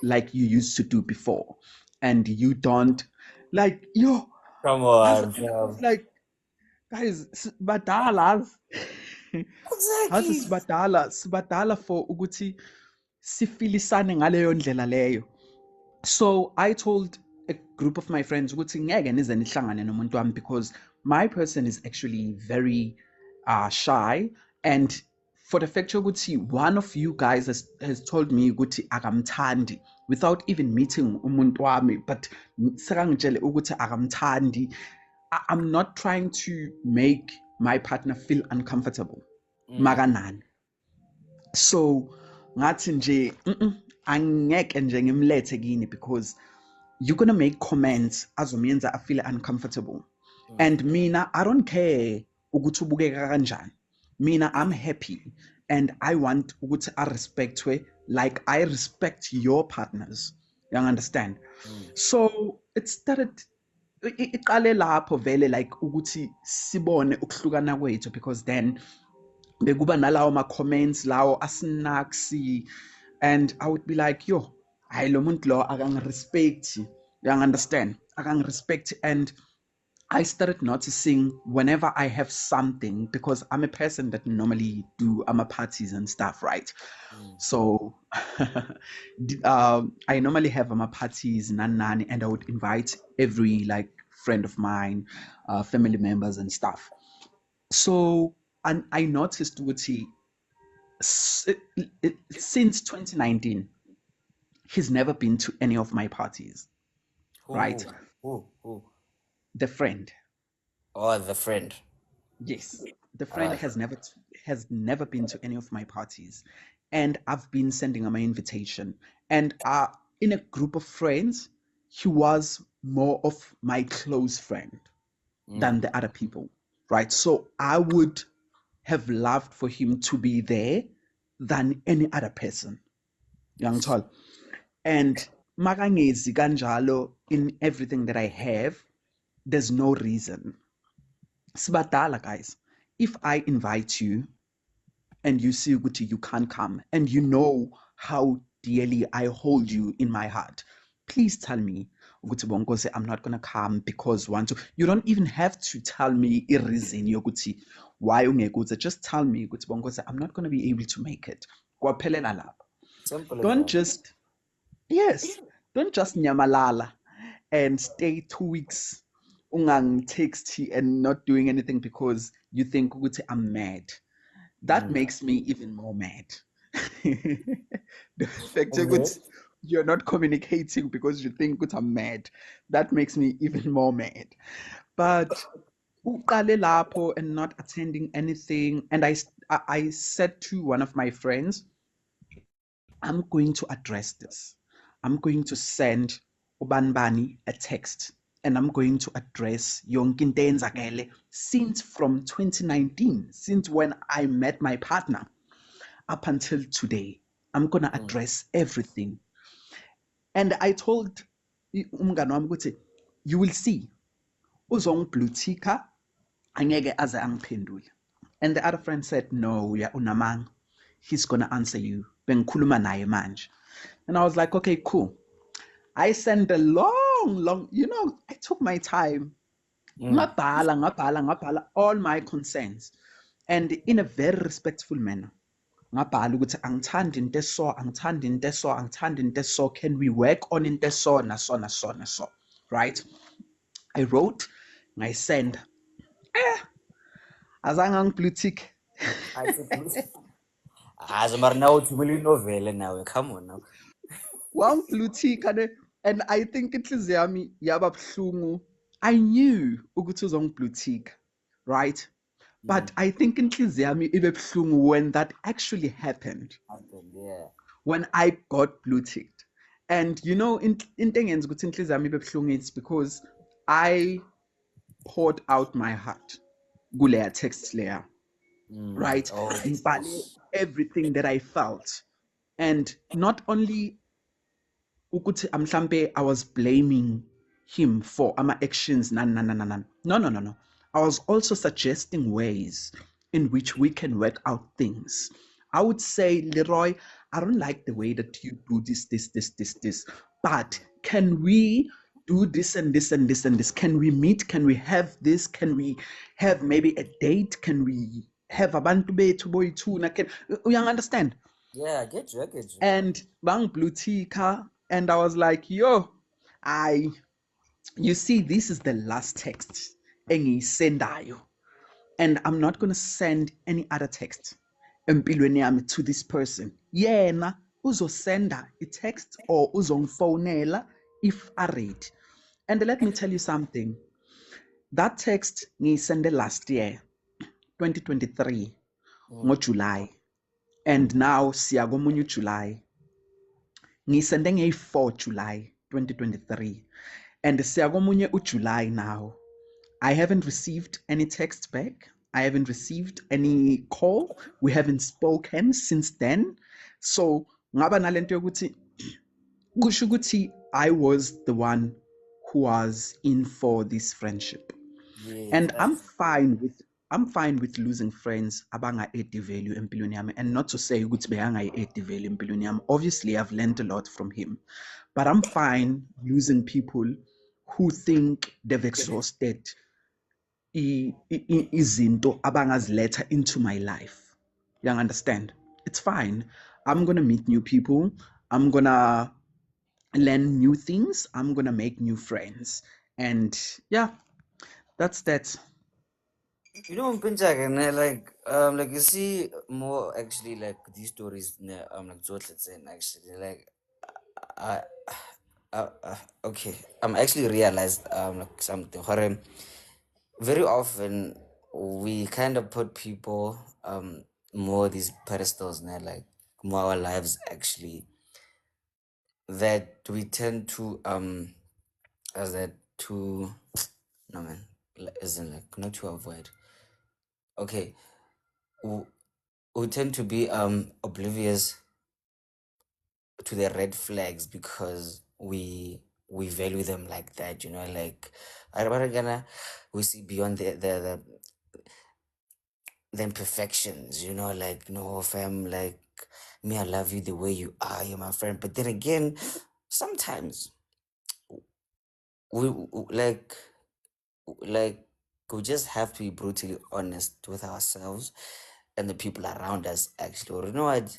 like you used to do before, and you don't like yo. Come I on, was fam. like, guys, badalas. Hasi Exactly. sibadala for ukuthi sifilisane ngaleyo ndlela leyo. So I told a group of my friends ukuthi ngeke nize nihlangane nomuntu wami, because my person is actually very shy, and for the fact ukuthi one of you guys has told me ukuthi akamthandi without even meeting umuntu wami, but sekangitshele ukuthi akamthandi. I'm not trying to make my partner feel uncomfortable. Makanani. So ngathi nje angeke nje ngimlethe kini, because you're gonna make comments azomenza I feel uncomfortable. And mina, I don't care ukuthi ubukeka kanjani. Mina, I'm happy, and I want ukuthi I respect we like I respect your partners. You understand? So it started iqale lapho vele, like ukuthi sibone ukuhlukana kwethu, because then bekuba nalawo ma-comments lawo asinaksi, and I would be like, yo, hayi lo muntu lo akangi-respect. You understand? Akangi-respect. And I started noticing whenever I have something, because I'm a person that normally do parties and stuff, right? So I normally have parties nani, and I would invite every like friend of mine, family members and stuff. So, and I noticed Wuti since 2019, he's never been to any of my parties, right? Who? The friend. Oh, the friend. Yes, the friend Alright. has never been to any of my parties, and I've been sending him an invitation. And in a group of friends, he was more of my close friend than the other people, right? So I would have loved for him to be there than any other person, young tall. And makangezi kanjalo in everything that I have, there's no reason. Sibadala, guys. If I invite you and you see ukuthi you can't come, and you know how dearly I hold you in my heart, please tell me ukuthi Bonkosi, I'm not gonna come because want to. You don't even have to tell me a reason yokuthi why ungekuze. Just tell me ukuthi Bonkosi, I'm not gonna be able to make it. Kwaphelela lapho. Simple as Don't that. just don't just nyamalala and stay 2 weeks ungang text and not doing anything because you think ukuthi I'm mad. That makes me even more mad. The fact Okay. that you're not communicating because you think that I'm mad, that makes me even more mad. But uqale lapho and not attending anything, and I said to one of my friends, I'm going to address this. I'm going to send ubanbani a text, and I'm going to address yonke into eyenzakele since from 2019, since when I met my partner up until today. I'm gonna address everything. And I told umngani wami ukuthi, you will see, uzongiblutika angeke aze angiphendule. And the other friend said, no, ya unamanga, he's gonna answer you. Bengikhuluma naye manje. And I was like, okay, cool. I sent a long, I took my time. Ngabhala all my concerns. And in a very respectful manner. Ngabhala ukuthi angithandi into eso, angithandi into eso, angithandi into eso. Can we work on into eso, naso, naso, naso. Right? I wrote, I sent. Azange angiblutik. I said, as maar now it's really novel now. Come on now. Wangiblutika and I think inhliziyo yami yaba buhlungu. I knew ukuthi uzongiblutika, right? But I think inhliziyo yami ibe buhlungu when that actually happened. Yeah. When I got blue ticked. And into engenza ukuthi inhliziyo yami ibe buhlungu, it's because I poured out my heart kuleya text layer, right? Oh. Ngibhale everything that I felt. And not only ukuthi mhlambe I was blaming him for ama actions no. I was also suggesting ways in which we can work out things. I would say, Leroy, I don't like the way that you do this, but can we do this and this and this and this? Can we meet? Can we have this? Can we have maybe a date? Can we have abantu bethu boyithuna? You understand? Yeah, I get you. And bang blue tika, and I was like, yo, you see, this is the last text engiyisendayo, and I'm not gonna send any other text empilweni yami to this person. Yena uzosenda a text or uzongifonela if I read. And let me tell you something. That text ngiyisende last year, 2023, July, and now siyakomunye July. Ngiyisende ngeyi-4 July 2023, and siyakomunye July now. I haven't received any text back. I haven't received any call. We haven't spoken since then. So ngaba nalento yokuthi kusho ukuthi I was the one who was in for this friendship. Yes, And I'm fine with losing friends abanga add value empilweni yami, and not to say ukuthi beyangayi add value empilweni yami. Obviously I've learned a lot from him, but I'm fine losing people who think they've exhausted izinto abangaziletha into my life. You understand? It's fine. I'm gonna meet new people. I'm gonna learn new things. I'm gonna make new friends. And yeah, that's that. You know, Pinchak, like you see more actually like these stories, like Zotlets and actually like, I, okay, I'm actually realized like something. Very often we kind of put people more these pedestals, like more our lives actually, that we tend to as that to no man isn't like not to avoid. Okay, we tend to be oblivious to the red flags because we value them like that, like we see beyond the imperfections, like, no fam, like, me, I love you the way you are, you're my friend. But then again, sometimes like we just have to be brutally honest with ourselves and the people around us actually. Or you know what?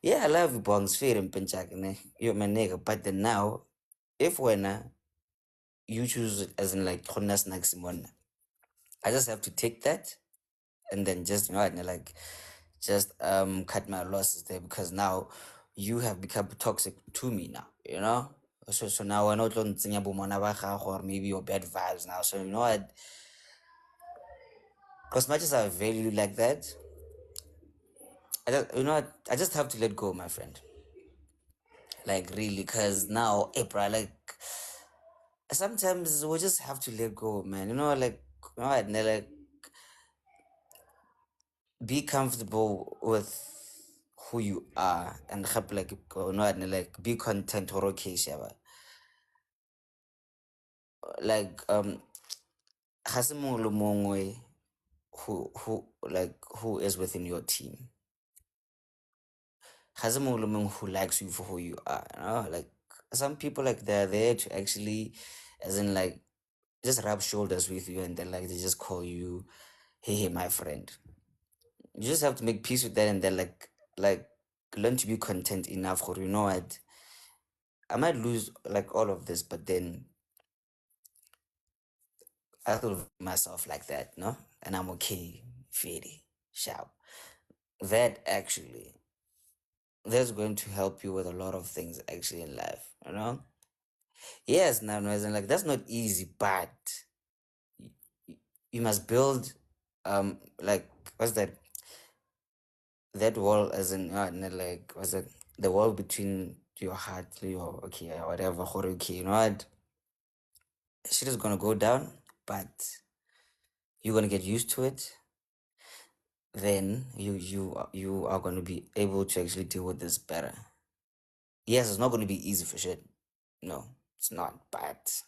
Yeah, I love you, bongs, fair and pinchak, you're my nigga. But then now, if when you choose it as in like honest next one, I just have to take that and then just like just cut my losses there, because now you have become toxic to me now, you know. So now we're not on or maybe your bad vibes now. So you know what? As much as I value you like that, I just, you know what? I just have to let go, my friend. Like really, cause now, hey, bro, like sometimes we just have to let go, man. You know, like you know what? Like be comfortable with who you are and have like you know what? Like be content or okay, shaba. Like ga se mongwe le mongwe who is within your team. Ga se mongwe le mongwe who likes you for who you are, you know? Like some people, like they're there to actually, as in like, just rub shoulders with you, and then like they just call you, hey, my friend. You just have to make peace with that, and then like learn to be content enough for, you know what, I might lose like all of this, but then I thought of myself like that, no? And I'm okay, Fede, sharp. That actually, that's going to help you with a lot of things actually in life, you know? Yes, now, no, as in like, that's not easy, but you must build, like, what's that wall, as in, like, what's that, the wall between your heart, your, okay, whatever, okay, you know what? Shit is gonna go down, but you're gonna get used to it. Then you are gonna be able to actually deal with this better. Yes, it's not gonna be easy for shit. No, it's not. But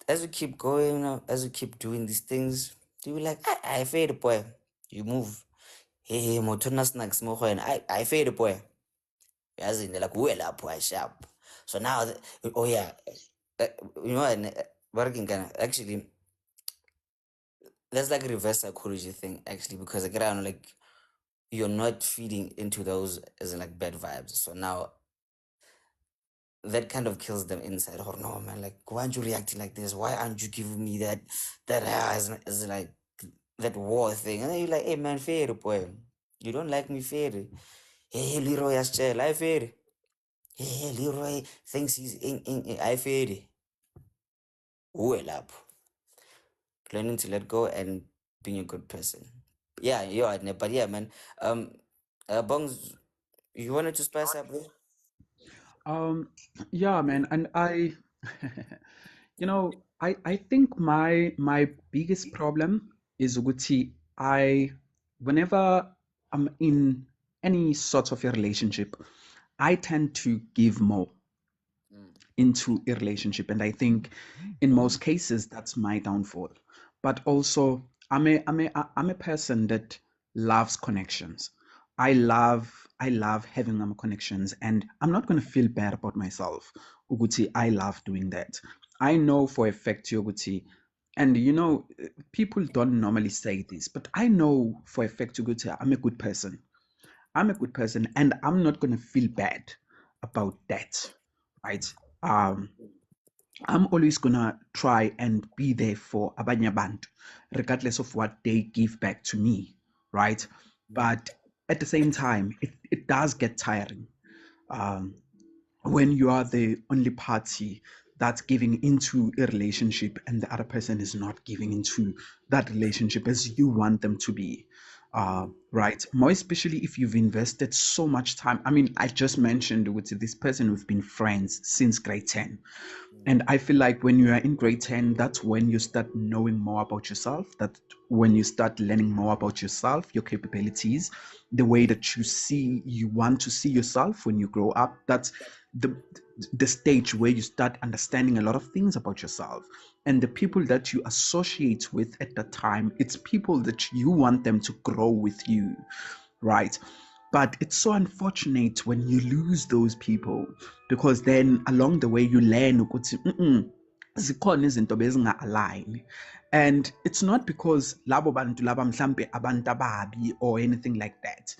as we keep going, as we keep doing these things, you be like, I fade boy. You move. Hey, motona snacks mo I fade boy. As in like well up boy sharp. So now oh yeah. You know, and working can actually, that's like a reverse psychology thing actually, because like around like you're not feeding into those as in like bad vibes. So now that kind of kills them inside. Oh no, man! Like, why aren't you reacting like this? Why aren't you giving me that as like that war thing? And then you're like, hey man, fair boy, you don't like me fair. Hey, Leroy has chill, I fair. Hey, Leroy thinks he's in I fair. Well up, learning to let go and being a good person. Yeah, you're right, but yeah, man. Bongs, you wanted to spice up there? Um, yeah, man, and I, you know, I think my biggest problem is ukuthi whenever I'm in any sort of a relationship, I tend to give more into a relationship, and I think in most cases that's my downfall. But also, I'm a person that loves connections. I love having connections, and I'm not going to feel bad about myself. Uguti, I love doing that. I know for a fact, Uguti, and you know, people don't normally say this, but I know for a fact, Uguti, I'm a good person. I'm a good person, and I'm not going to feel bad about that, right? Um, I'm always gonna try and be there for abanye abantu, regardless of what they give back to me, right? But at the same time, it does get tiring. Um, when you are the only party that's giving into a relationship and the other person is not giving into that relationship as you want them to be, right? More especially if you've invested so much time. I mean, I just mentioned with this person, we've been friends since grade 10. And I feel like when you are in grade 10, that's when you start knowing more about yourself. That when you start learning more about yourself, your capabilities, the way that you want to see yourself when you grow up. That's the the stage where you start understanding a lot of things about yourself. And the people that you associate with at that time, it's people that you want them to grow with you, right? But it's so unfortunate when you lose those people, because then along the way you learn ukuthi zikhona izinto bezinga-align. And it's not because labo bantu laba mhlambe abantu ababi or anything like that.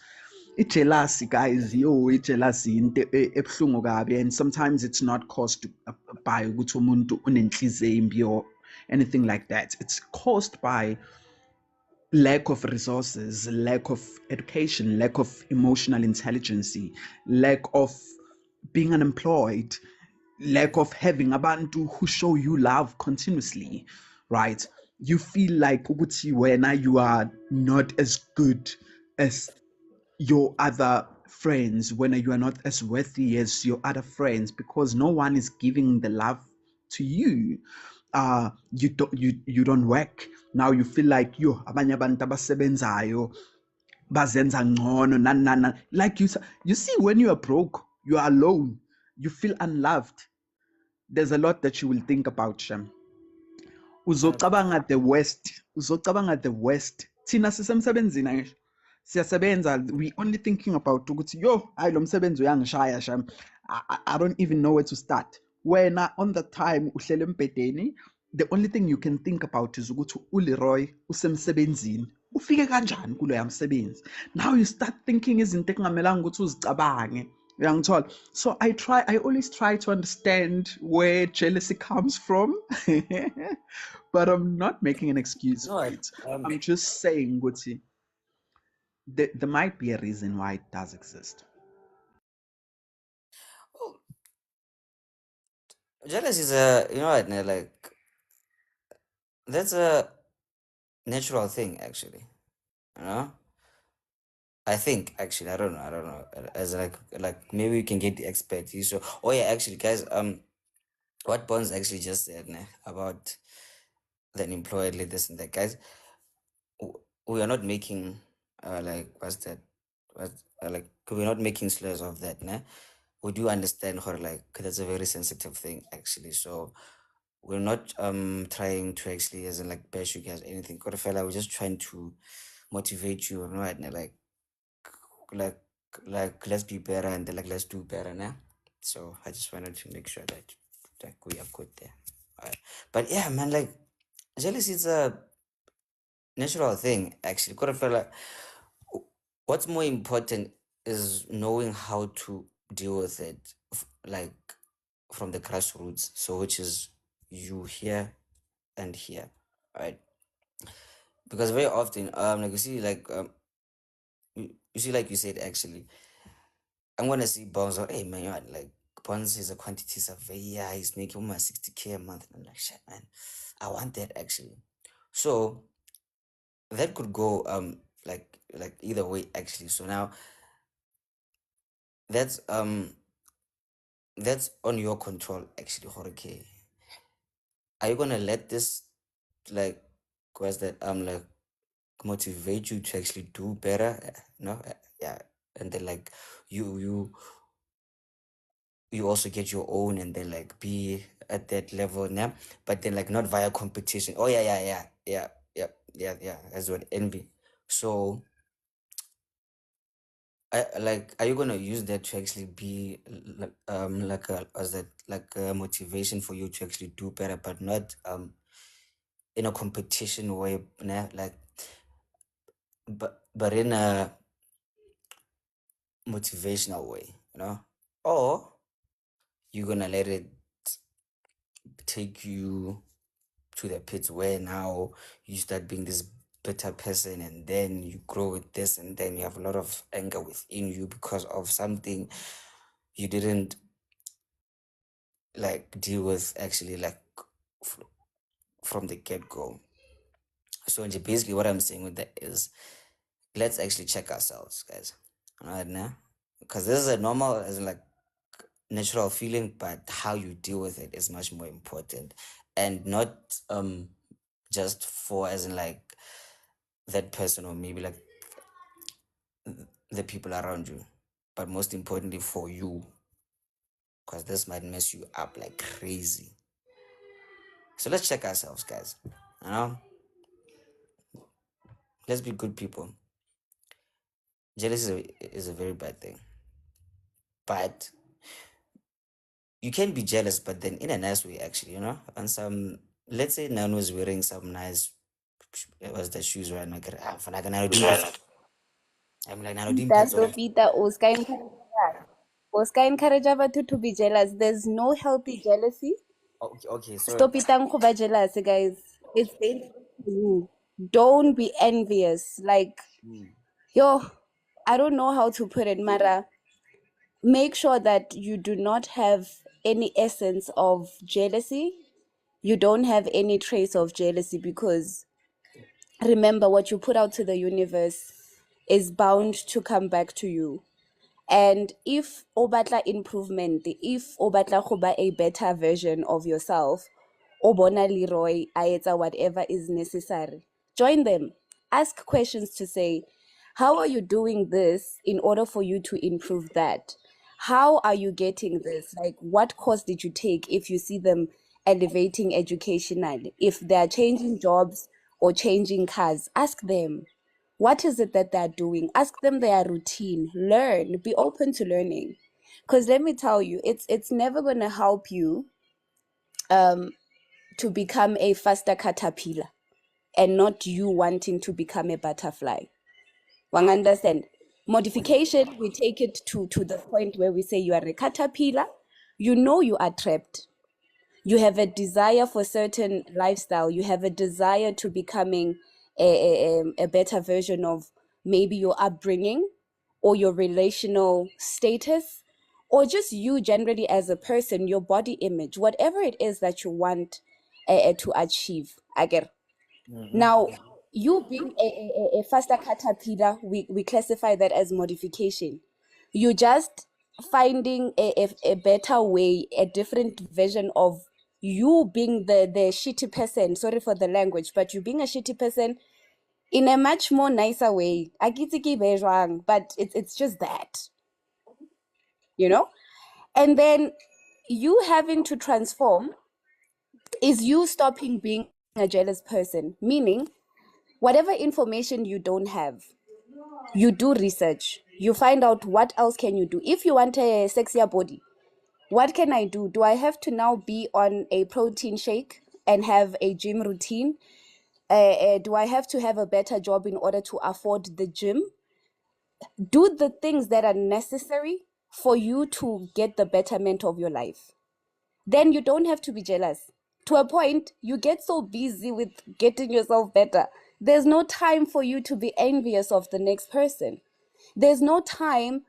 Ijealousy, guys, ijealousy into ebuhlungu kabi, and sometimes it's not caused by ukuthi umuntu unenhliziyo embi or anything like that. It's caused by lack of resources, lack of education, lack of emotional intelligence, lack of being unemployed, lack of having abantu who show you love continuously, right? You feel like ukuthi wena you are not as good as your other friends, when you are not as worthy as your other friends, because no one is giving the love to you. You don't work now. You feel like yo abanye abantu abasebenzayo bazenza ngcono nani nani nani. Like you see, when you are broke, you are alone, you feel unloved. There's a lot that you will think about, Shem. Uzocabanga the worst. Thina sisemsebenzini ngisho. Siyasebenza, we only thinking about ukuthi yo hayi lo msebenzi uyangishaya sham. I don't even know where to start. Wena on the time uhlele embedeni, the only thing you can think about is ukuthi uLeroy usemsebenzini. Ufike kanjani kuloya msebenzi? Now you start thinking izinto ekungamelanga ukuthi uzicabange. Uyangithola? So I always try to understand where jealousy comes from. But I'm not making an excuse No, for it. I'm just saying, Guti, there might be a reason why it does exist. jealous is a, you know what, like, that's a natural thing, actually. You know, I think actually, I don't know. As like maybe we can get the expertise. So, oh yeah, actually, guys, what Bonds actually just said about the unemployed, like this and that, guys, we are not making like what's that? What like we're not making slurs of that, nah? We do understand how like that's a very sensitive thing, actually. So we're not trying to actually as in like bash you guys or anything. Fella, we're just trying to motivate you, right? Like like let's be better and like let's do better now. So I just wanted to make sure that like we are good there. Alright. But yeah, man, like jealousy is a natural thing actually. Fella, what's more important is knowing how to deal with it, like from the grassroots. So which is you here and here, right? Because very often, like you see, like you see, like you said, actually, I'm gonna see Bonds. Hey man, you're like Bonds is a quantity surveyor. He's making almost 60K a month. And I'm like, shit, man, I want that actually. So that could go like either way actually. So now that's on your control actually. Okay, are you gonna let this like was that like motivate you to actually do better? No, yeah, and then like you you also get your own and then like be at that level now, but then like not via competition. Oh yeah, that's what envy. So like are you gonna use that to actually be like a as that like a motivation for you to actually do better, but not in a competition way, nah? Like but in a motivational way, you know? Or you're gonna let it take you to the pits where now you start being this bitter person and then you grow with this and then you have a lot of anger within you because of something you didn't like deal with actually like from the get-go. So basically what I'm saying with that is let's actually check ourselves, guys. Right now, because this is a normal as in like natural feeling, but how you deal with it is much more important, and not just for as in like that person or maybe like the people around you, but most importantly for you, because this might mess you up like crazy. So let's check ourselves, guys. You know, let's be good people. Jealousy is a very bad thing, but you can be jealous, but then in a nice way, actually, you know. And some, let's say, Nan was wearing some nice, was the shoes right? I'm like, I'm like, Nano That's Dimples. Peter Oscar encourage abantu to be jealous. There's no healthy jealousy. Okay, sorry. Stop it, kuba jealous, guys. It's dangerous for you. don't be envious. Like, yo, I don't know how to put it, Mara. Make sure that you do not have any essence of jealousy. You don't have any trace of jealousy, because remember, what you put out to the universe is bound to come back to you. And if obatla improvement, if obatla go ba a better version of yourself, obona Leroy aetsa whatever is necessary, join them. Ask questions to say, how are you doing this in order for you to improve that? How are you getting this? Like, what course did you take if you see them elevating educationally? If they're changing jobs or changing cars, ask them. What is it that they're doing? Ask them their routine. Learn. Be open to learning. Because let me tell you, it's never gonna help you to become a faster caterpillar and not you wanting to become a butterfly. One understand? Modification, we take it to the point where we say you are a caterpillar. You know you are trapped. You have a desire for certain lifestyle. You have a desire to becoming a better version of maybe your upbringing or your relational status, or just you generally as a person, your body image, whatever it is that you want to achieve. I get. Now, you being a faster caterpillar, we classify that as modification. You just finding a better way, a different version of you being the shitty person. Sorry for the language, but you being a shitty person in a much more nicer way. Akitiki bejwang, but it's just that, you know? And then you having to transform is you stopping being a jealous person, meaning whatever information you don't have, you do research. You find out what else can you do. If you want a sexier body, what can I do? Do I have to now be on a protein shake and have a gym routine? Do I have to have a better job in order to afford the gym? Do the things that are necessary for you to get the betterment of your life. Then you don't have to be jealous. To a point, you get so busy with getting yourself better. There's no time for you to be envious of the next person. There's no time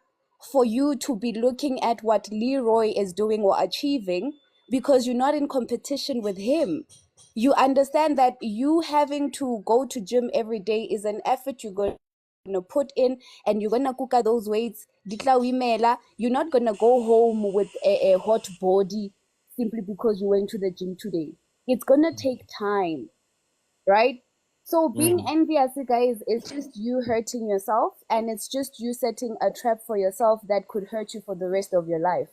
for you to be looking at what Leroy is doing or achieving, because you're not in competition with him. You understand that you having to go to gym every day is an effort you're going to put in, and you're going to cook at those weights. You're not going to go home with a hot body simply because you went to the gym today. It's going to take time, right? So being envious, guys, is just you hurting yourself, and it's just you setting a trap for yourself that could hurt you for the rest of your life.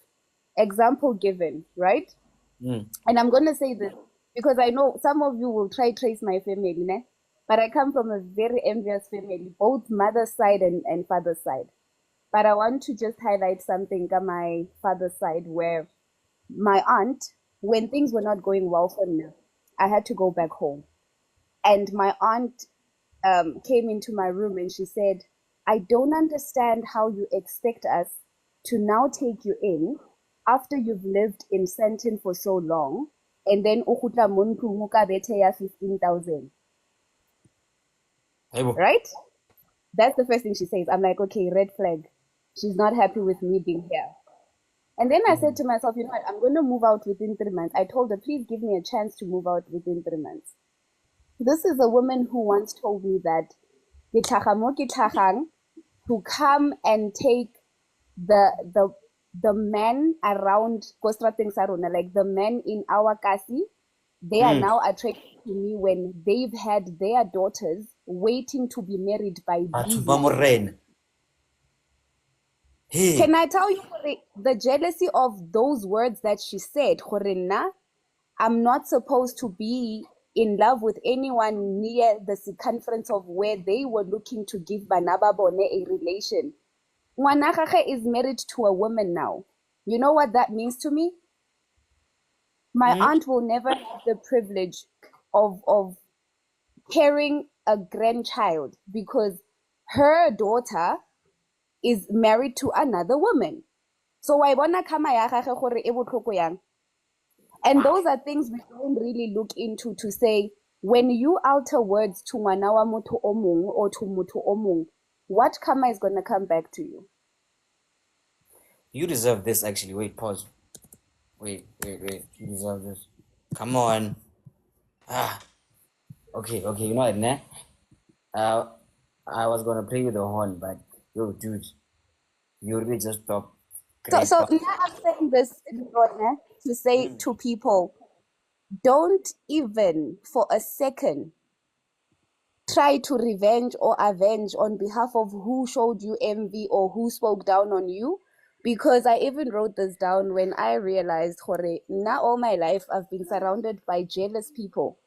Example given, right? And I'm going to say this because I know some of you will try trace my family, né? But I come from a very envious family, both mother's side and father's side. But I want to just highlight something on my father's side, where my aunt, when things were not going well for me, I had to go back home. And my aunt came into my room and she said, I don't understand how you expect us to now take you in after you've lived in Sentin for so long, and then ukutla muntu muka bete ya 15,000. Right? That's the first thing she says. I'm like, okay, red flag. She's not happy with me being here. And then I said to myself, you know what, I'm going to move out within 3 months. I told her, please give me a chance to move out within 3 months. This is a woman who once told me that to come and take the men around Kostrateng Sarona, like the men in our kasi, they are now attracted to me when they've had their daughters waiting to be married by these men. Can I tell you the jealousy of those words that she said? I'm not supposed to be in love with anyone near the circumference of where they were looking to give Banababone a relation. Wanakake is married to a woman now. You know what that means to me? My aunt will never have the privilege of carrying a grandchild because her daughter is married to another woman. So I wanna come and those are things we don't really look into to say, When you alter words to ngwana wa motho o mong or to motho o mong, what karma is going to come back to you? You deserve this, actually. Wait, pause. Wait. You deserve this. Come on. Okay. You know what, nah? I was gonna play with the horn, but yo, dude, you really just stopped. Great. So now I'm saying this, Leroy, to say to people, don't even for a second try to revenge or avenge on behalf of who showed you envy or who spoke down on you. Because I even wrote this down when I realized, Hore, now all my life I've been surrounded by jealous people.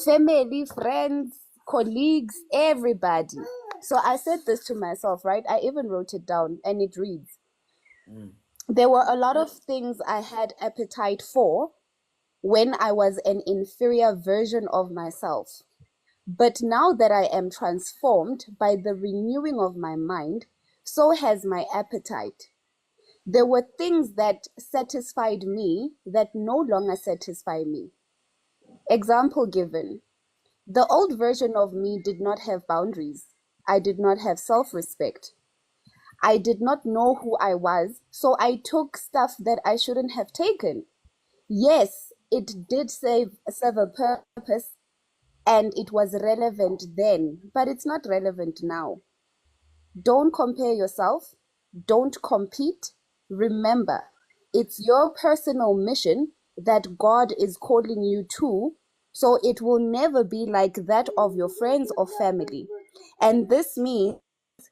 Family, friends, colleagues, everybody. So I said this to myself, right? I even wrote it down and it reads, there were a lot of things I had appetite for when I was an inferior version of myself. But now that I am transformed by the renewing of my mind, so has my appetite. There were things that satisfied me that no longer satisfy me. Example given. The old version of me did not have boundaries. I did not have self-respect. I did not know who I was, so I took stuff that I shouldn't have taken. Yes, it did serve a purpose and it was relevant then, but it's not relevant now. Don't compare yourself. Don't compete. Remember, it's your personal mission that God is calling you to, so it will never be like that of your friends or family. And this means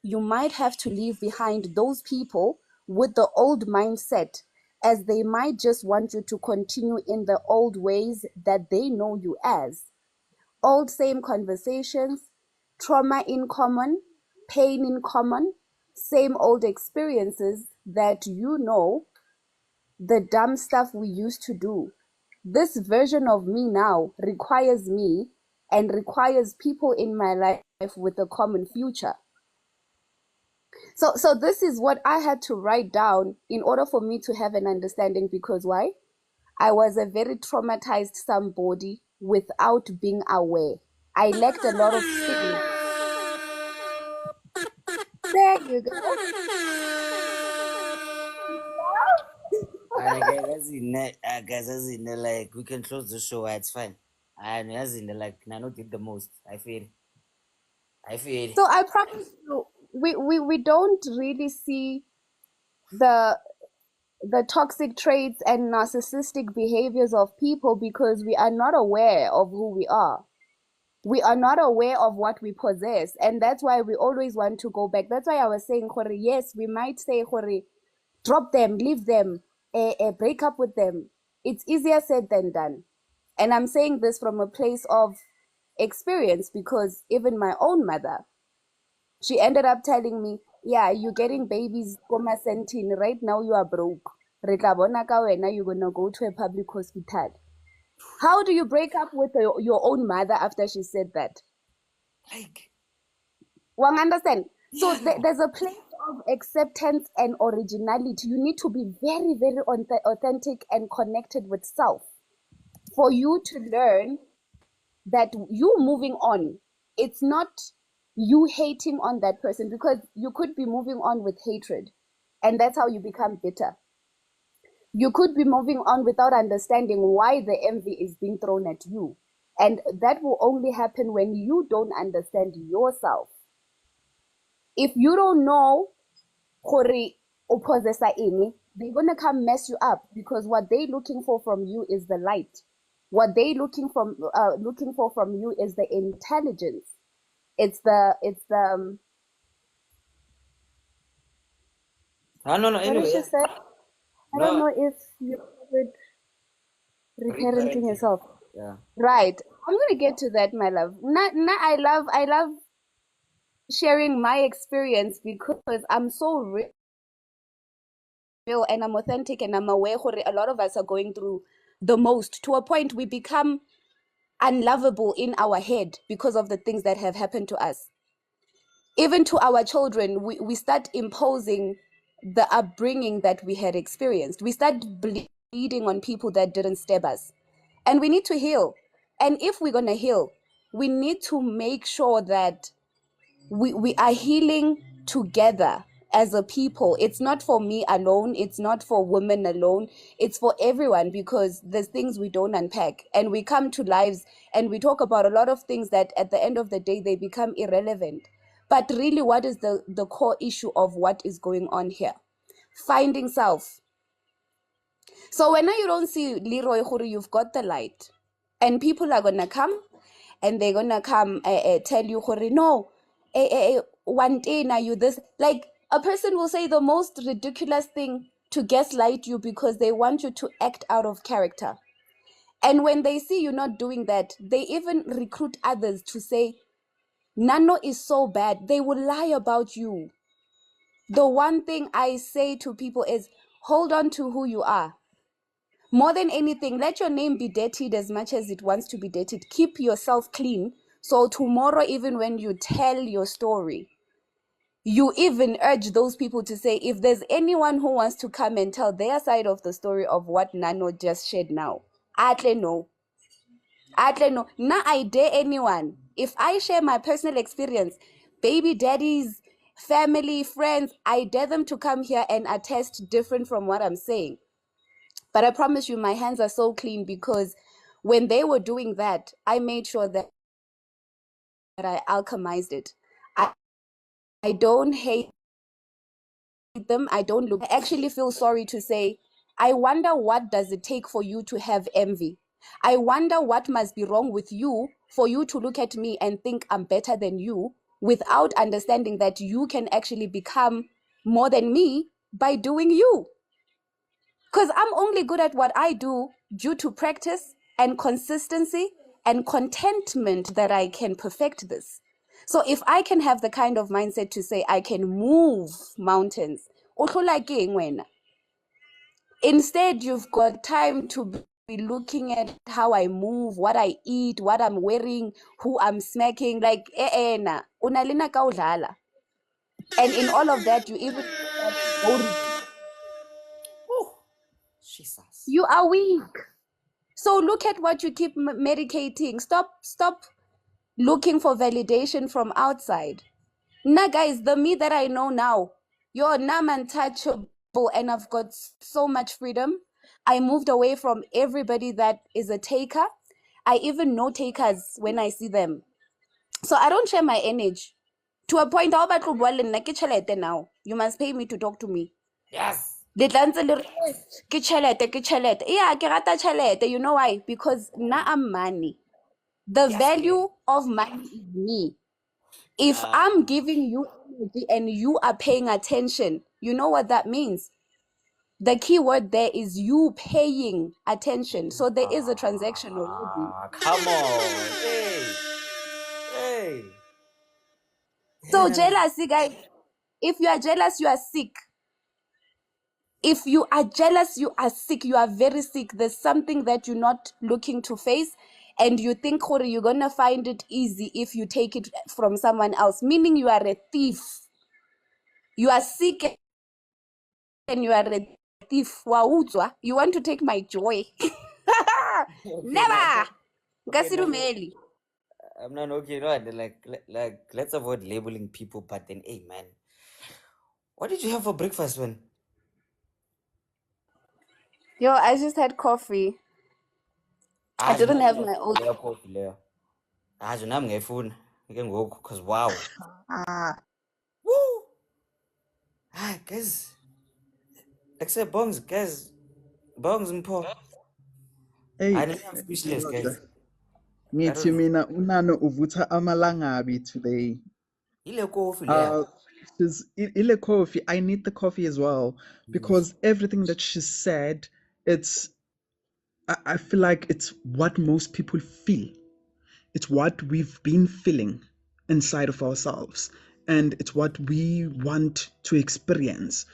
you might have to leave behind those people with the old mindset, as they might just want you to continue in the old ways that they know you as. Old same conversations, trauma in common, pain in common, same old experiences that you know, the dumb stuff we used to do. This version of me now requires me and requires people in my life with a common future. So this is what I had to write down in order for me to have an understanding, because why? I was a very traumatized somebody without being aware. I lacked a lot of things. There you go. And guys, as in, like, we can close the show. It's fine. And as in, like, Nano did the most. I feel. So I promise you, we don't really see the toxic traits and narcissistic behaviors of people because we are not aware of who we are. We are not aware of what we possess. And that's why we always want to go back. That's why I was saying, Hori, yes, we might say, Hori, drop them, leave them, break up with them. It's easier said than done. And I'm saying this from a place of experience because even my own mother, she ended up telling me, yeah, you're getting babies, coma sentin. Right now you are broke. Re tla bona ka wena, you're going to go to a public hospital. How do you break up with your own mother after she said that? Like, One understand? So there's a place of acceptance and originality. You need to be very, very authentic and connected with self for you to learn that you moving on. It's not you hating on that person, because you could be moving on with hatred, and that's how you become bitter. You could be moving on without understanding why the envy is being thrown at you. And that will only happen when you don't understand yourself. If you don't know gore o possessa eng, they're gonna come mess you up, because what they're looking for from you is the light. What they looking for from you is the intelligence. It's the oh, no. what did Anyway, she say? I don't no. know if you could reparenting Reparenting. yourself. Yeah. Right. I'm gonna get to that, my love. I love sharing my experience because I'm so real and I'm authentic and I'm aware a lot of us are going through the most, to a point we become unlovable in our head because of the things that have happened to us. Even to our children, we start imposing the upbringing that we had experienced. We start bleeding on people that didn't stab us. And we need to heal. And if we're going to heal, we need to make sure that we are healing together as a people. It's not for me alone. It's not for women alone. It's for everyone, because there's things we don't unpack, and we come to lives and we talk about a lot of things that at the end of the day, they become irrelevant. But really, what is the core issue of what is going on here? Finding self. So when you don't see Leroy, you've got the light, and people are going to come and they're going to come tell you, no, one day now you this. Like, a person will say the most ridiculous thing to gaslight you because they want you to act out of character. And when they see you not doing that, they even recruit others to say, Nano is so bad. They will lie about you. The one thing I say to people is, hold on to who you are. More than anything, let your name be dirtied as much as it wants to be dirtied. Keep yourself clean. So tomorrow, even when you tell your story, you even urge those people to say, if there's anyone who wants to come and tell their side of the story of what Nano just shared now, Atle no. Now I dare anyone. If I share my personal experience, baby daddies, family, friends, I dare them to come here and attest different from what I'm saying. But I promise you, my hands are so clean, because when they were doing that, I made sure that I alchemized it. I don't hate them. I don't look. I actually feel sorry to say, I wonder what does it take for you to have envy. I wonder what must be wrong with you for you to look at me and think I'm better than you, without understanding that you can actually become more than me by doing you. Because I'm only good at what I do due to practice and consistency and contentment that I can perfect this. So if I can have the kind of mindset to say I can move mountains, instead you've got time to be looking at how I move, what I eat, what I'm wearing, who I'm smacking, like na unalina ka udlala. And in all of that, you even Jesus. you are weak. So look at what you keep medicating. Stop looking for validation from outside. Now, guys, the me that I know now, you're now untouchable, and I've got so much freedom. I moved away from everybody that is a taker. I even know takers when I see them. So I don't share my energy. To a point, now. You must pay me to talk to me. Yes. Yeah, you know why? Because now I'm money. The Yes, value of money is me. If I'm giving you energy and you are paying attention, you know what that means? The key word there is you paying attention. So there is a transaction already. Come on. Hey. Hey. So jealousy, guys, if you are jealous, you are sick. If you are jealous, you are sick. You are very sick. There's something that you're not looking to face, and you think, Khore, you're going to find it easy if you take it from someone else, meaning you are a thief. You are sick and you are a thief. Wautswa. You want to take my joy. Okay, Never. okay, Ngasirumeli. I'm not okay. No, like, let's avoid labeling people. But then, hey, man, what did you have for breakfast, man? Yo, I just had coffee. I didn't have my own. Leya coffee leya. Hayi nami ngiyayifuna ke ngoku cause wow. Woo. Hi guys. Like say bongs guys. Bongs mpho. Hey, I'm speechless guys. I ngithi don't know. mina unano uvutha amalangabi today. Ile coffee leya. Ile coffee. I need the coffee as well because everything that she said, I feel like it's what most people feel. It's what we've been feeling inside of ourselves, and it's what we want to experience.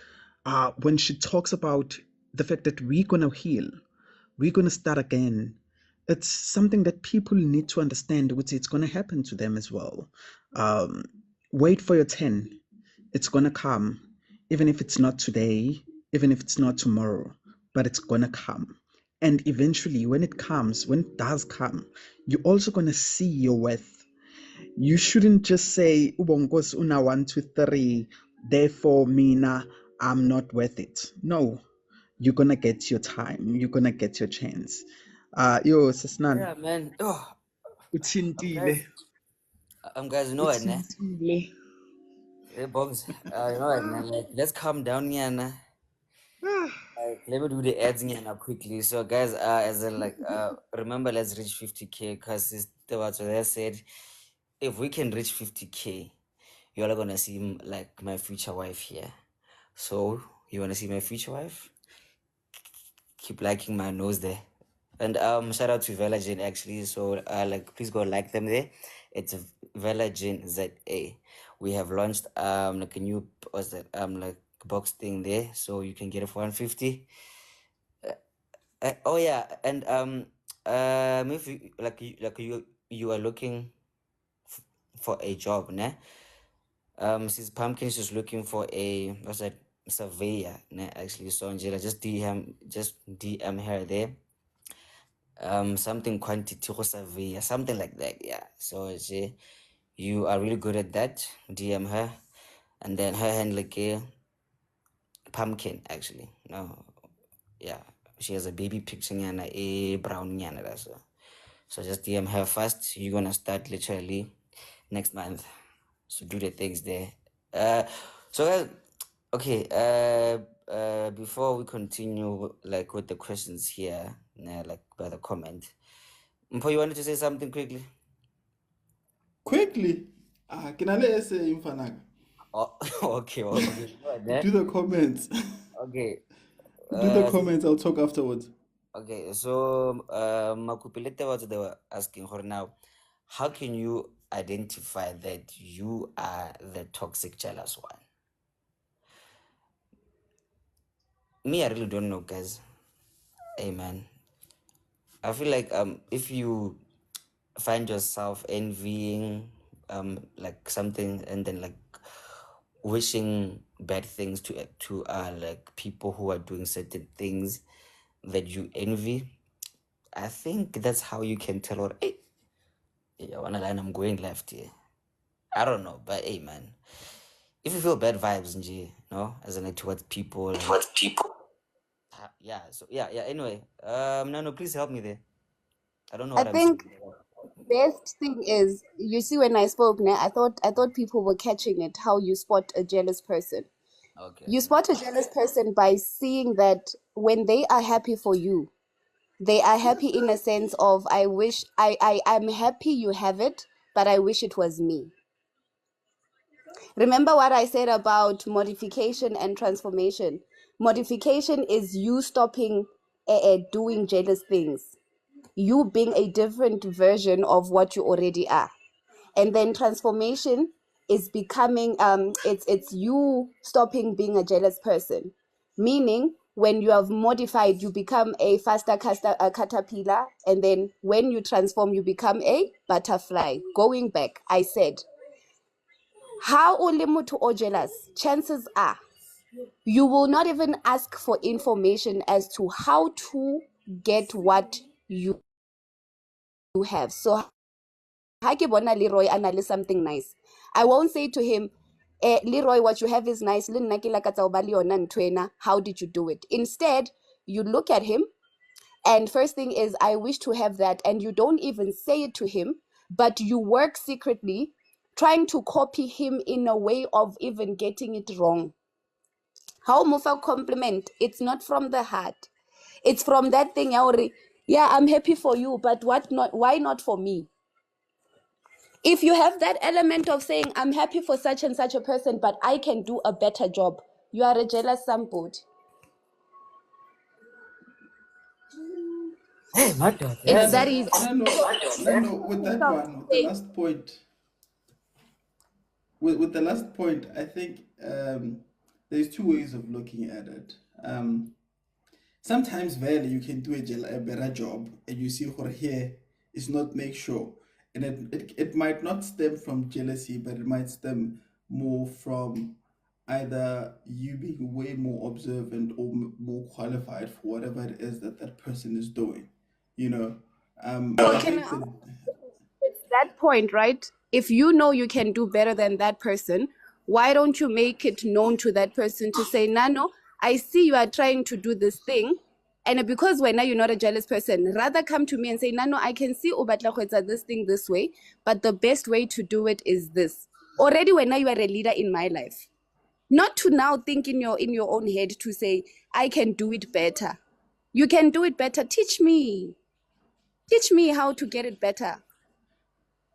When she talks about the fact that we're gonna heal, we're gonna start again. It's something that people need to understand, which it's gonna happen to them as well. Um, Wait for your 10. It's gonna come, even if it's not today, even if it's not tomorrow, but it's gonna come. And eventually, when it does come, you're also going to see your worth. You shouldn't just say, Ubongos una 1, 2, 3, therefore, Mina, I'm not worth it. No, you're going to get your time. You're going to get your chance. Yo, Sasnan, Yeah, man. Oh, uthintile. guys, you know what, ne? Uthintile. Hey, Bongs, you know what, man? Like, let's calm down, Yana. Like, let me do the ads now quickly. So, guys, as in, like, remember, let's reach 50K because it's what they said. If we can reach 50K, you're all gonna see like my future wife here. So, you wanna see my future wife? Keep liking my nose there. And shout out to Vela Jane actually. So like please go like them there. It's Vela Jane ZA. We have launched like a new what's that like box thing there, so you can get it for 150. Oh yeah, and if you you are looking for a job, ne? Mrs. Pumpkin, she's looking for a what's that surveyor, ne? Actually, so Angela, just DM her there. Something quantity or survey, something like that. Yeah. So you are really good at that. DM her, and then her handle Pumpkin actually. No, yeah, she has a baby picture and a brown yana. So just DM her first. You're gonna start literally next month. So do the things there. So okay. Before we continue, like with the questions here, like by the comment. Mpo, you wanted to say something quickly? Quickly. Can I let say Infanaga? Oh, okay, okay. Do the comments. Okay. Do the comments. I'll talk afterwards. Okay, so Makupilete, what they were asking her now, how can you identify that you are the toxic jealous one? Me, I really don't know, guys. Hey man. I feel like if you find yourself envying like something and then like wishing bad things to like people who are doing certain things that you envy, I think that's how you can tell or hey, yeah, one line I'm going left here. I don't know, but hey man, if you feel bad vibes nje, no, as in like towards people and yeah, so yeah. Anyway, no, please help me there. I don't know I what I'm saying. think best thing is, you see, when I spoke, I thought people were catching it, how you spot a jealous person. Okay. You spot a jealous person by seeing that when they are happy for you, they are happy in a sense of, I wish I'm happy you have it, but I wish it was me. Remember what I said about modification and transformation. Modification is you stopping doing jealous things, you being a different version of what you already are. And then transformation is becoming it's you stopping being a jealous person, meaning when you have modified, you become a a caterpillar, and then when you transform, you become a butterfly. Going back, I said, how only muthu o jealous, chances are you will not even ask for information as to how to get what you have. So ha ke bona Leroy a na le something nice, I won't say to him, Leroy, what you have is nice, le nna ke lakatsa ho ba le yona nthwena, how did you do it? Instead, you look at him, and first thing is, I wish to have that, and you don't even say it to him, but you work secretly trying to copy him in a way of even getting it wrong. How mufa compliment, it's not from the heart, it's from that thing ya hore, yeah, I'm happy for you, but why not for me? If you have that element of saying, I'm happy for such and such a person, but I can do a better job, you are a jealous somebody. Hey, my God, It's that's that Nano, easy. Nano, with that one, with the last point, with the last point, I think there's two ways of looking at it. Sometimes, very, you can do a better job, and you see her here is not make sure, and it might not stem from jealousy, but it might stem more from either you being way more observant or more qualified for whatever it is that that person is doing, you know. So I can think I that it's that point, right? If you know you can do better than that person, why don't you make it known to that person to say, Nano, I see you are trying to do this thing. And because when now you're not a jealous person, rather come to me and say, Nano, I can see Obatla Khwetsa this thing this way, but the best way to do it is this. Already when now you are a leader in my life. Not to now think in your own head to say, I can do it better. You can do it better. Teach me. Teach me how to get it better.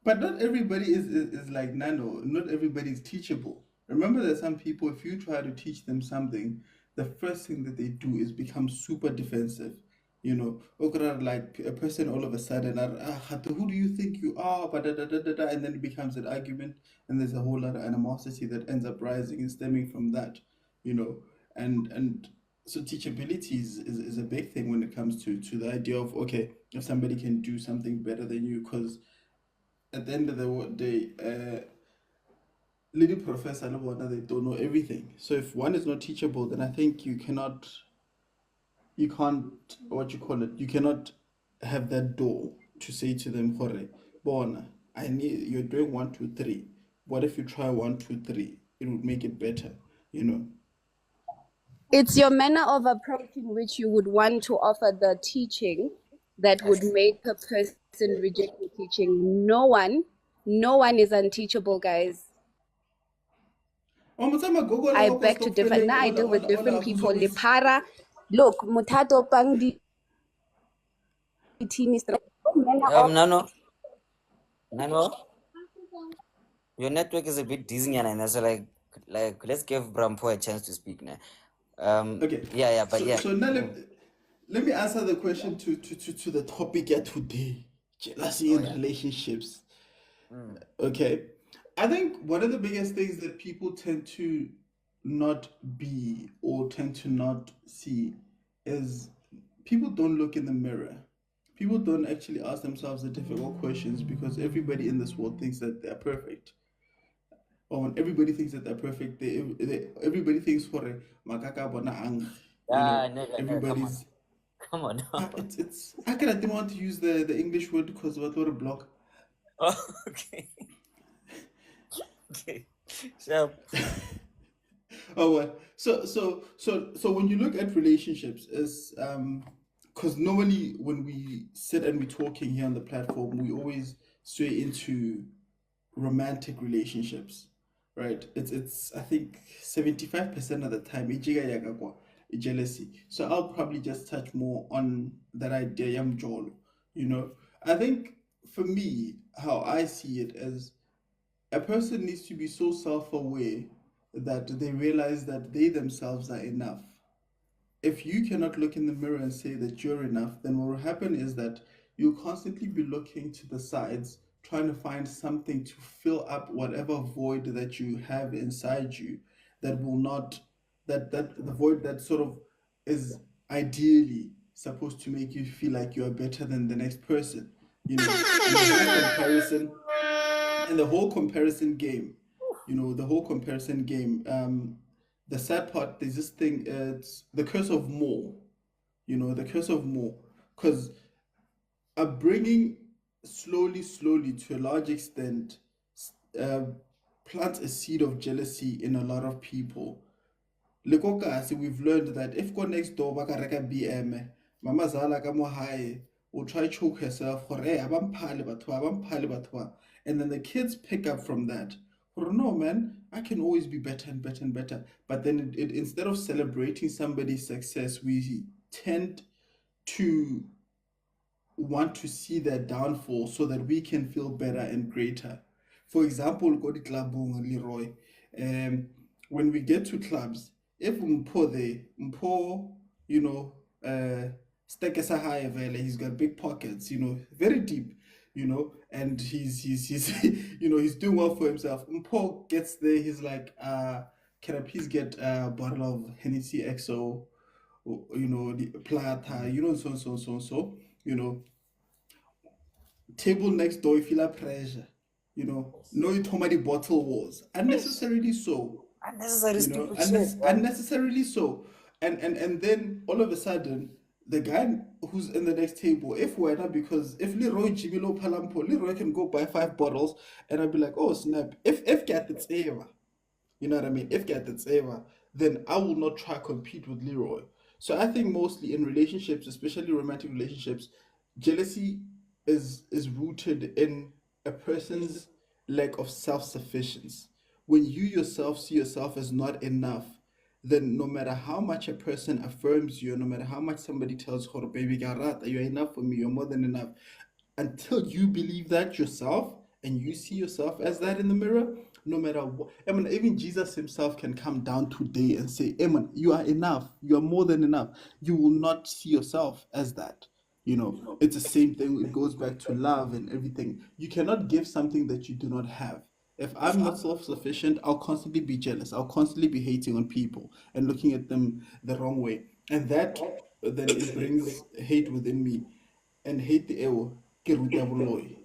but not everybody is like Nano. Not everybody is teachable. Remember that some people, if you try to teach them something, the first thing that they do is become super defensive. You know, okay, like a person all of a sudden, who do you think you are? But and then it becomes an argument, and there's a whole lot of animosity that ends up rising and stemming from that. You know, and so teachability is a big thing when it comes to the idea of, okay, if somebody can do something better than you, because at the end of the day, little professor le bona, they don't know everything. So if one is not teachable, then I think you can't, what you call it, you cannot have that door to say to them, Hore, bona, I need, you're doing 1, 2, 3. What if you try 1, 2, 3? It would make it better, you know. It's your manner of approaching which you would want to offer the teaching that would make a person reject the teaching. No one is unteachable, guys. Oh, motsama Google I ga go beg to differ. stokfeleng Now I deal with ola different people. abuse. Lepara, look, mutato pang di tini manner of Nano, Nano, your network is a bit dizzy, and that's like let's give Brampo a chance to speak now. Okay, Yeah, but yeah. so now let me answer the question to the topic here today, jealousy Oh in yeah. relationships. Mm. Okay, I think one of the biggest things that people tend to not be or tend to not see is people don't look in the mirror. People don't actually ask themselves the difficult questions because everybody in this world thinks that they're perfect. Or when everybody thinks that they're perfect, everybody thinks for makaka bona ang, you know, No, come on, everybody's come on. it's I cannot didn't want to use the English word because what were a block. Oh, okay. Okay. So, Oh, what? So when you look at relationships, is because normally when we sit and we're talking here on the platform, we always stray into romantic relationships, right? It's I think 75% of the time ijiga yagagwa, jealousy. So I'll probably just touch more on that idea yam jolo. You know, I think for me, how I see it as a person needs to be so self-aware that they realize that they themselves are enough. If you cannot look in the mirror and say that you're enough, then what will happen is that you'll constantly be looking to the sides, trying to find something to fill up whatever void that you have inside you that will not, that the void that sort of is ideally supposed to make you feel like you are better than the next person, you know, and the whole comparison and the whole comparison game, you know, the whole comparison game. The sad part, there's this thing, it's the curse of more, you know, the curse of more, because bringing slowly to a large extent, uh, plants a seed of jealousy in a lot of people. Lekokasi, we've learned that if go next door ba ka reka BM, mama zala ka mo hae will try to choke herself, gore abamphale batho ba, abamphale batho ba. And then the kids pick up from that. Gore, no man, I can always be better and better and better. But then instead of celebrating somebody's success, we tend to want to see their downfall so that we can feel better and greater. For example, go to Klabung, Leroy. When we get to clubs, if Mpo there, Mpo, you know, Stekesa high vele, he's got big pockets, you know, very deep, you know, and he's you know, he's doing well for himself. Mpo gets there, he's like, can I please get a bottle of Hennessy XO, you know, the Plata, you know, so, you know, table next door, you feel a pressure, you know, no, you told me the bottle wars, unnecessarily so. Unnecessary you know, stupid shit, man. unnecessarily so. And then all of a sudden, the guy who's in the next table, if we're not, because if Leroy Jimilo Palampo, Leroy can go buy 5 bottles, and I'll be like, oh snap, if get it's ever. You know what I mean? If get it's ever, then I will not try compete with Leroy. So I think mostly in relationships, especially romantic relationships, jealousy is rooted in a person's lack of self-sufficiency. When you yourself see yourself as not enough, then no matter how much a person affirms you, no matter how much somebody tells you, baby, garata, you're enough for me, you're more than enough, until you believe that yourself and you see yourself as that in the mirror, no matter what. I mean, even Jesus himself can come down today and say, Eman, you are enough. You are more than enough. You will not see yourself as that. You know, it's the same thing. It goes back to love and everything. You cannot give something that you do not have. If I'm not self-sufficient, I'll constantly be jealous. I'll constantly be hating on people and looking at them the wrong way. And that then it brings hate within me. And hate the ewo ke ruta boloi.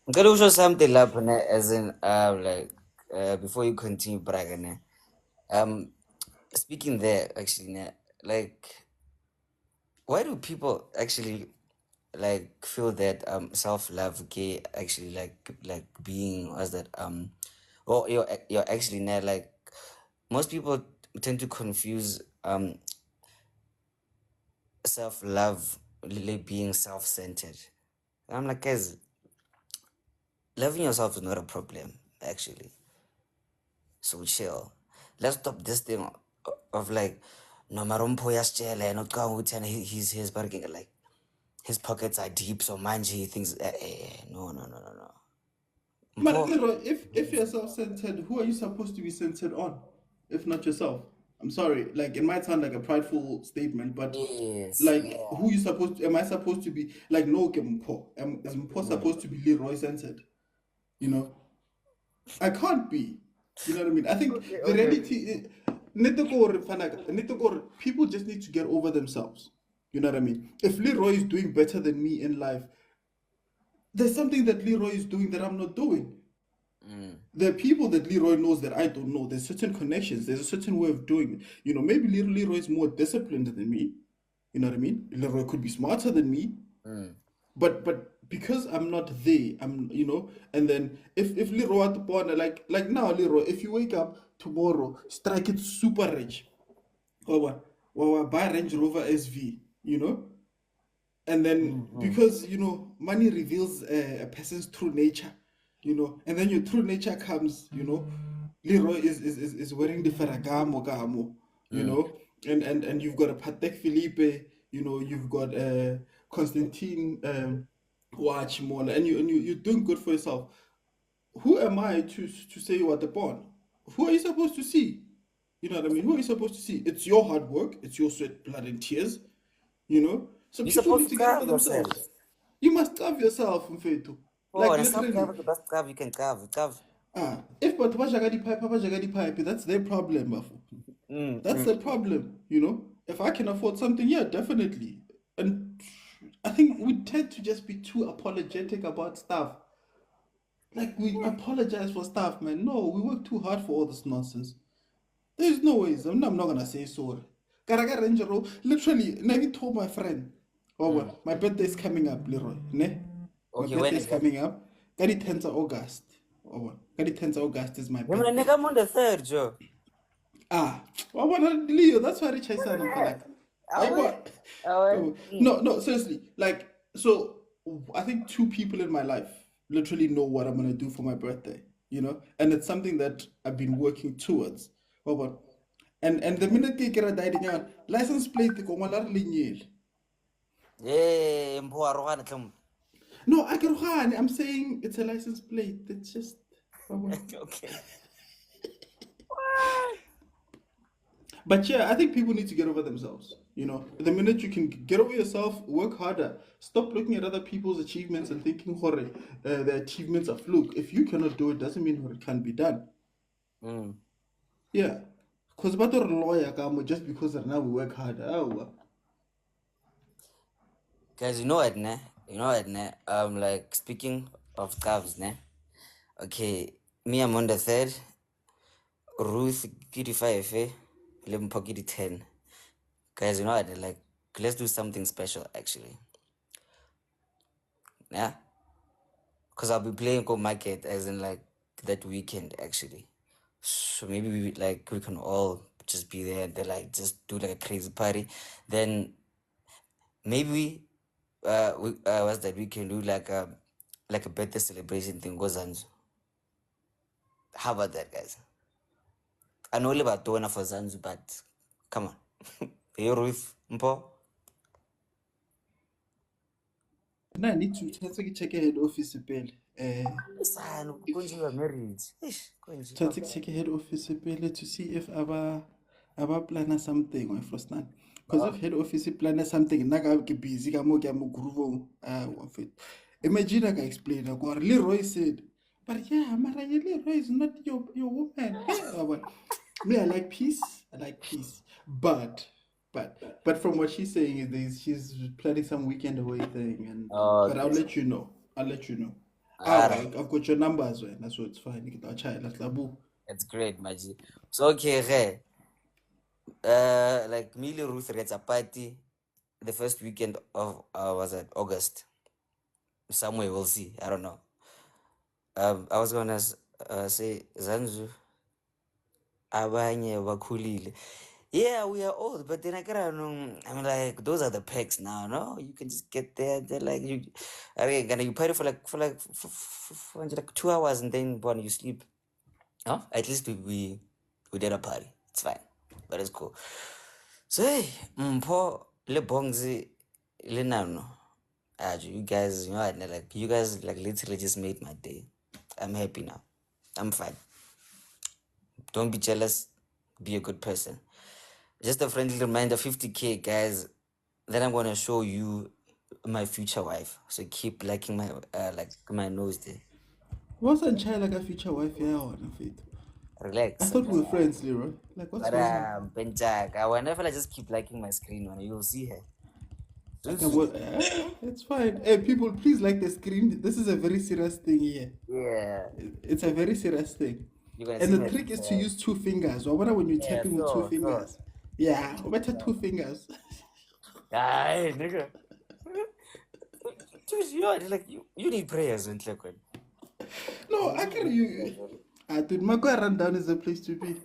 I'm gonna show something up, as in, like, before you continue, bragging, speaking there, actually, like, why do people actually like feel that self-love okay actually like being what's that or you're actually not like most people tend to confuse self-love like being self-centered. I'm like, guys, loving yourself is not a problem actually, so chill. Let's stop this thing of like no marumpo yasjele not going to he's bargaining like his pockets are deep so manji he thinks no. But Mpo, Lero, if you're self-centered, who are you supposed to be centered on, if not yourself? I'm sorry, like it might sound like a prideful statement, but yes, like yeah. who you supposed to, am I supposed to be like no ke Mpo? Is Mpo supposed to be Leroy centered? You know, I can't be. You know what I mean? I think Okay, the okay. reality people just need to get over themselves. You know what I mean? If Leroy is doing better than me in life, there's something that Leroy is doing that I'm not doing. There are people that Leroy knows that I don't know. There's certain connections. There's a certain way of doing it. You know, maybe Leroy is more disciplined than me. You know what I mean? Leroy could be smarter than me. But because I'm not there, I'm and then if Leroy at the corner, like now, Leroy, if you wake up tomorrow, strike it super rich. Or what? Well, buy Range Rover SV, and then because money reveals a person's true nature, and then your true nature comes, Leroy is wearing the Ferragamo Gamo, and you've got a Patek Philippe, you've got Constantine watch more, and you're doing good for yourself. Who am I to say you are the born? Who are you supposed to see? You know what I mean? Who are you supposed to see? It's your hard work, it's your sweat, blood, and tears, So You're people supposed need to to get over carve yourself. themselves. You must carve yourself, Mfetu. Oh, Like and self literally. carve the best carve you can carve. If but Jagadi pipe, that's their problem, Bafu. That's their problem. If I can afford something, yeah, definitely. And I think we tend to just be too apologetic about stuff. Like we apologize for stuff, man. No, we work too hard for all this nonsense. There's no ways. I'm not gonna say sorry. Karaga Ranger, literally, Navi told my friend, oh, well, my birthday is coming up, Leroy. Ne? My Okay, when birthday is is that? coming up. Kadi 10th of August. Oh, well, Kadi 10th of August is my I'm gonna birthday. come on the third, Joe. Oh, well, Leo, that's why Rich I said, I'm like, Oh, oh, what? oh, Oh, no, seriously. Like, so I think two people in my life literally know what I'm gonna do for my birthday, and it's something that I've been working towards. Oh, but and the minute they get a died license plate they go malar linyel. yeah, mpo arogane tlem. No, I'm saying it's a license plate. It's just Okay. but yeah, I think people need to get over themselves. The minute you can get over yourself, work harder. Stop looking at other people's achievements and thinking, "Hore, the achievements are fluke." If you cannot do it, doesn't mean it can't be done. Yeah, because but a lawyer, just because now we work harder. Oh, Guys, you know what, ne? Like speaking of calves, ne? Okay, me, I'm on the third. Ruth kitty 5, Limpo kitty 10. Guys, you know what? Like, let's do something special actually. Yeah? Because I'll be playing Go Market as in like that weekend actually. So maybe we can all just be there and then like just do like a crazy party. Then maybe what's that, we can do like a birthday celebration thing goes on. How about that, guys? I know about doing for Zanzu, but come on. Hey Ruth Mpo. Now I need to check head office pele. Listen, Kunji, you are married. Eish, Kunji, Check head office pele to see if aba planner something or frostan. Because if head office planner something, naga ke busy ka mo ke mo groove of it. Imagine I can explain like Leroy said. But yeah, Mara, Leroy is not your woman. Me, I like peace. I like peace. But from what she's saying is she's planning some weekend away thing, and but I'll let you know. I'll let you know. Alright, I've got your number as well. That's what it's fine. I'll try. that's great, Maji. So okay, hey. Like me, Ruth gets a party the first weekend of was it August? Somewhere we'll see. I don't know. I was gonna say Zanzu, abanye bakhulile. Yeah, we are old, but then I'm like, those are the pecs now, no? You can just get there. They're like, you party for like 2 hours and then when you sleep. Oh, at least we did a party. It's fine, but it's cool. So hey, Mpho le Bongzi le Nano. You guys, you know what? Like you guys, like literally just made my day. I'm happy now. I'm fine. Don't be jealous. Be a good person. Just a friendly reminder, 50K, guys. Then I'm gonna show you my future wife. So keep liking my nose there. Wasn't Chai like a future wife? Yeah, on faith. I Relax. thought we were friends, Leroy. Like, what's But going on? Benjak, whenever I just keep liking my screen, man, you'll see her. Okay, well, it's fine. Hey, people, please like the screen. This is a very serious thing here. Yeah, It's a very serious thing. you're gonna And see the my trick is to use 2 fingers. Or what when you're yeah, tapping with two so fingers? Yeah, better 2 fingers. Ay, nigga. Dude, you know, like you need prayers and like when. No, I can you. I did my run down is the place to be.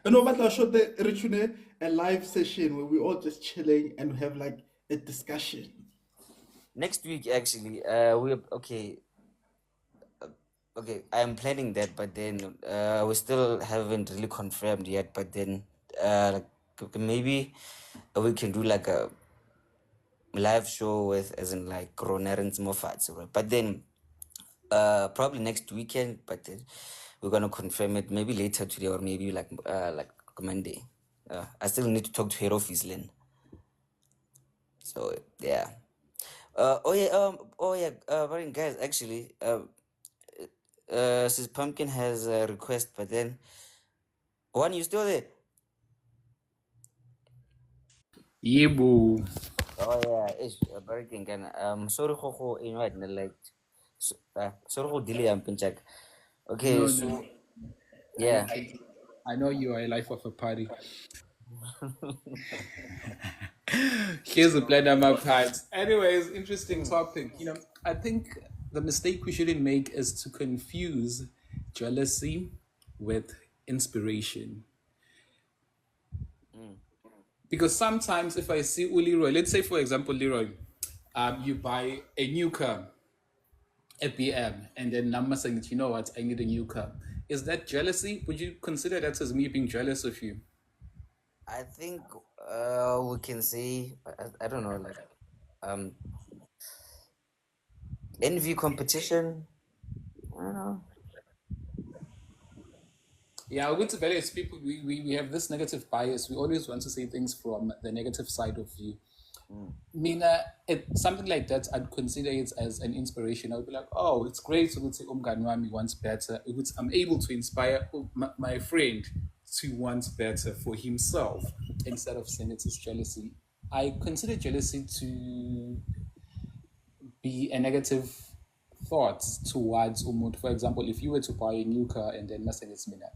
And over I'll show the Richune a live session where we all just chilling and have like a discussion. Next week, actually, we okay. Okay, I'm planning that, but then we still haven't really confirmed yet. But then, like maybe we can do like a live show with, as in like Ronerens Mofats, right? But then, probably next weekend. But then we're gonna confirm it maybe later today or maybe like Monday. I still need to talk to head office, Lynn. So yeah. Brian, guys, actually, Sis Pumpkin has a request, but then one, you still there? Yebo. Oh yeah, it's very can sorry ho you know like sorry ho delay am pinchak. Okay, No, so no. yeah. I know you are a life of a party. Here's the plan on my part. Anyways, interesting topic. I think the mistake we shouldn't make is to confuse jealousy with inspiration. Because sometimes if I see Leroy, let's say for example, Leroy, you buy a new car, a BM, and then Nama saying, you know what, I need a new car. Is that jealousy? Would you consider that as me being jealous of you? I think we can say I don't know, like envy, competition. I don't know. Yeah, I'm going to value as people, we have this negative bias. We always want to say things from the negative side of view. Mina, something like that, I'd consider it as an inspiration. I would be like, oh, it's great to say Umganwami wants better. I'm able to inspire my friend to want better for himself instead of saying it as jealousy. I consider jealousy to be a negative thoughts towards umuntu. For example, if you were to buy a new car and then must it's mina,